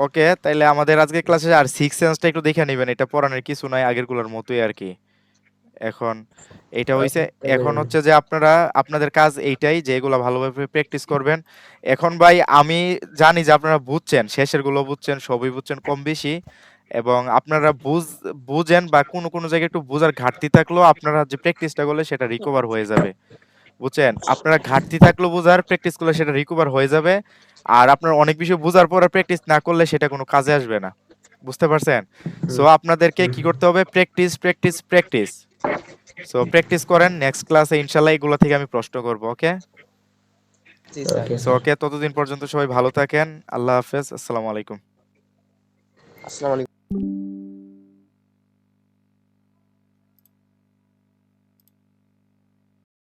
ওকে, তাইলে আমাদের আজকে ক্লাসে আর 6 সেন্সটা একটু দেখে নেবেন। এটা পড়ানোর কিছু নাই, আগেরগুলোর মতোই আর কি। এখন এটা হইছে, এখন হচ্ছে যে আপনাদের কাজ এইটাই যে এগুলো ভালোভাবে প্র্যাকটিস করবেন। এখন ভাই আমি জানি যে আপনারা বুঝছেন, শেষের গুলো বুঝছেন, সবই বুঝছেন কম বেশি, এবং আপনারা বুঝেন বা কোনো জায়গায় একটু বোঝার ঘাটতি থাকলেও আপনারা যে প্র্যাকটিসটা করলে সেটা রিকভার হয়ে যাবে, বুঝছেন? আপনারা ঘাটতি থাকলেও বোঝার প্র্যাকটিস করলে সেটা রিকভার হয়ে যাবে। আর আপনারা অনেক বেশি বোঝার পর প্র্যাকটিস না করলে সেটা কোনো কাজে আসবে না, বুঝতে পারছেন? সো আপনাদেরকে কি করতে হবে? Practice, practice, practice. So practice করেন, নেক্সট ক্লাসে ইনশাল্লাহ এগুলো থেকে আমি প্রশ্ন করব। ওকে,
জি স্যার।
Okay,
সো ওকে, ততদিন পর্যন্ত সবাই ভালো থাকেন। আল্লাহ হাফেজ, আসসালামু আলাইকুম।
আসসালামু আলাইকুম।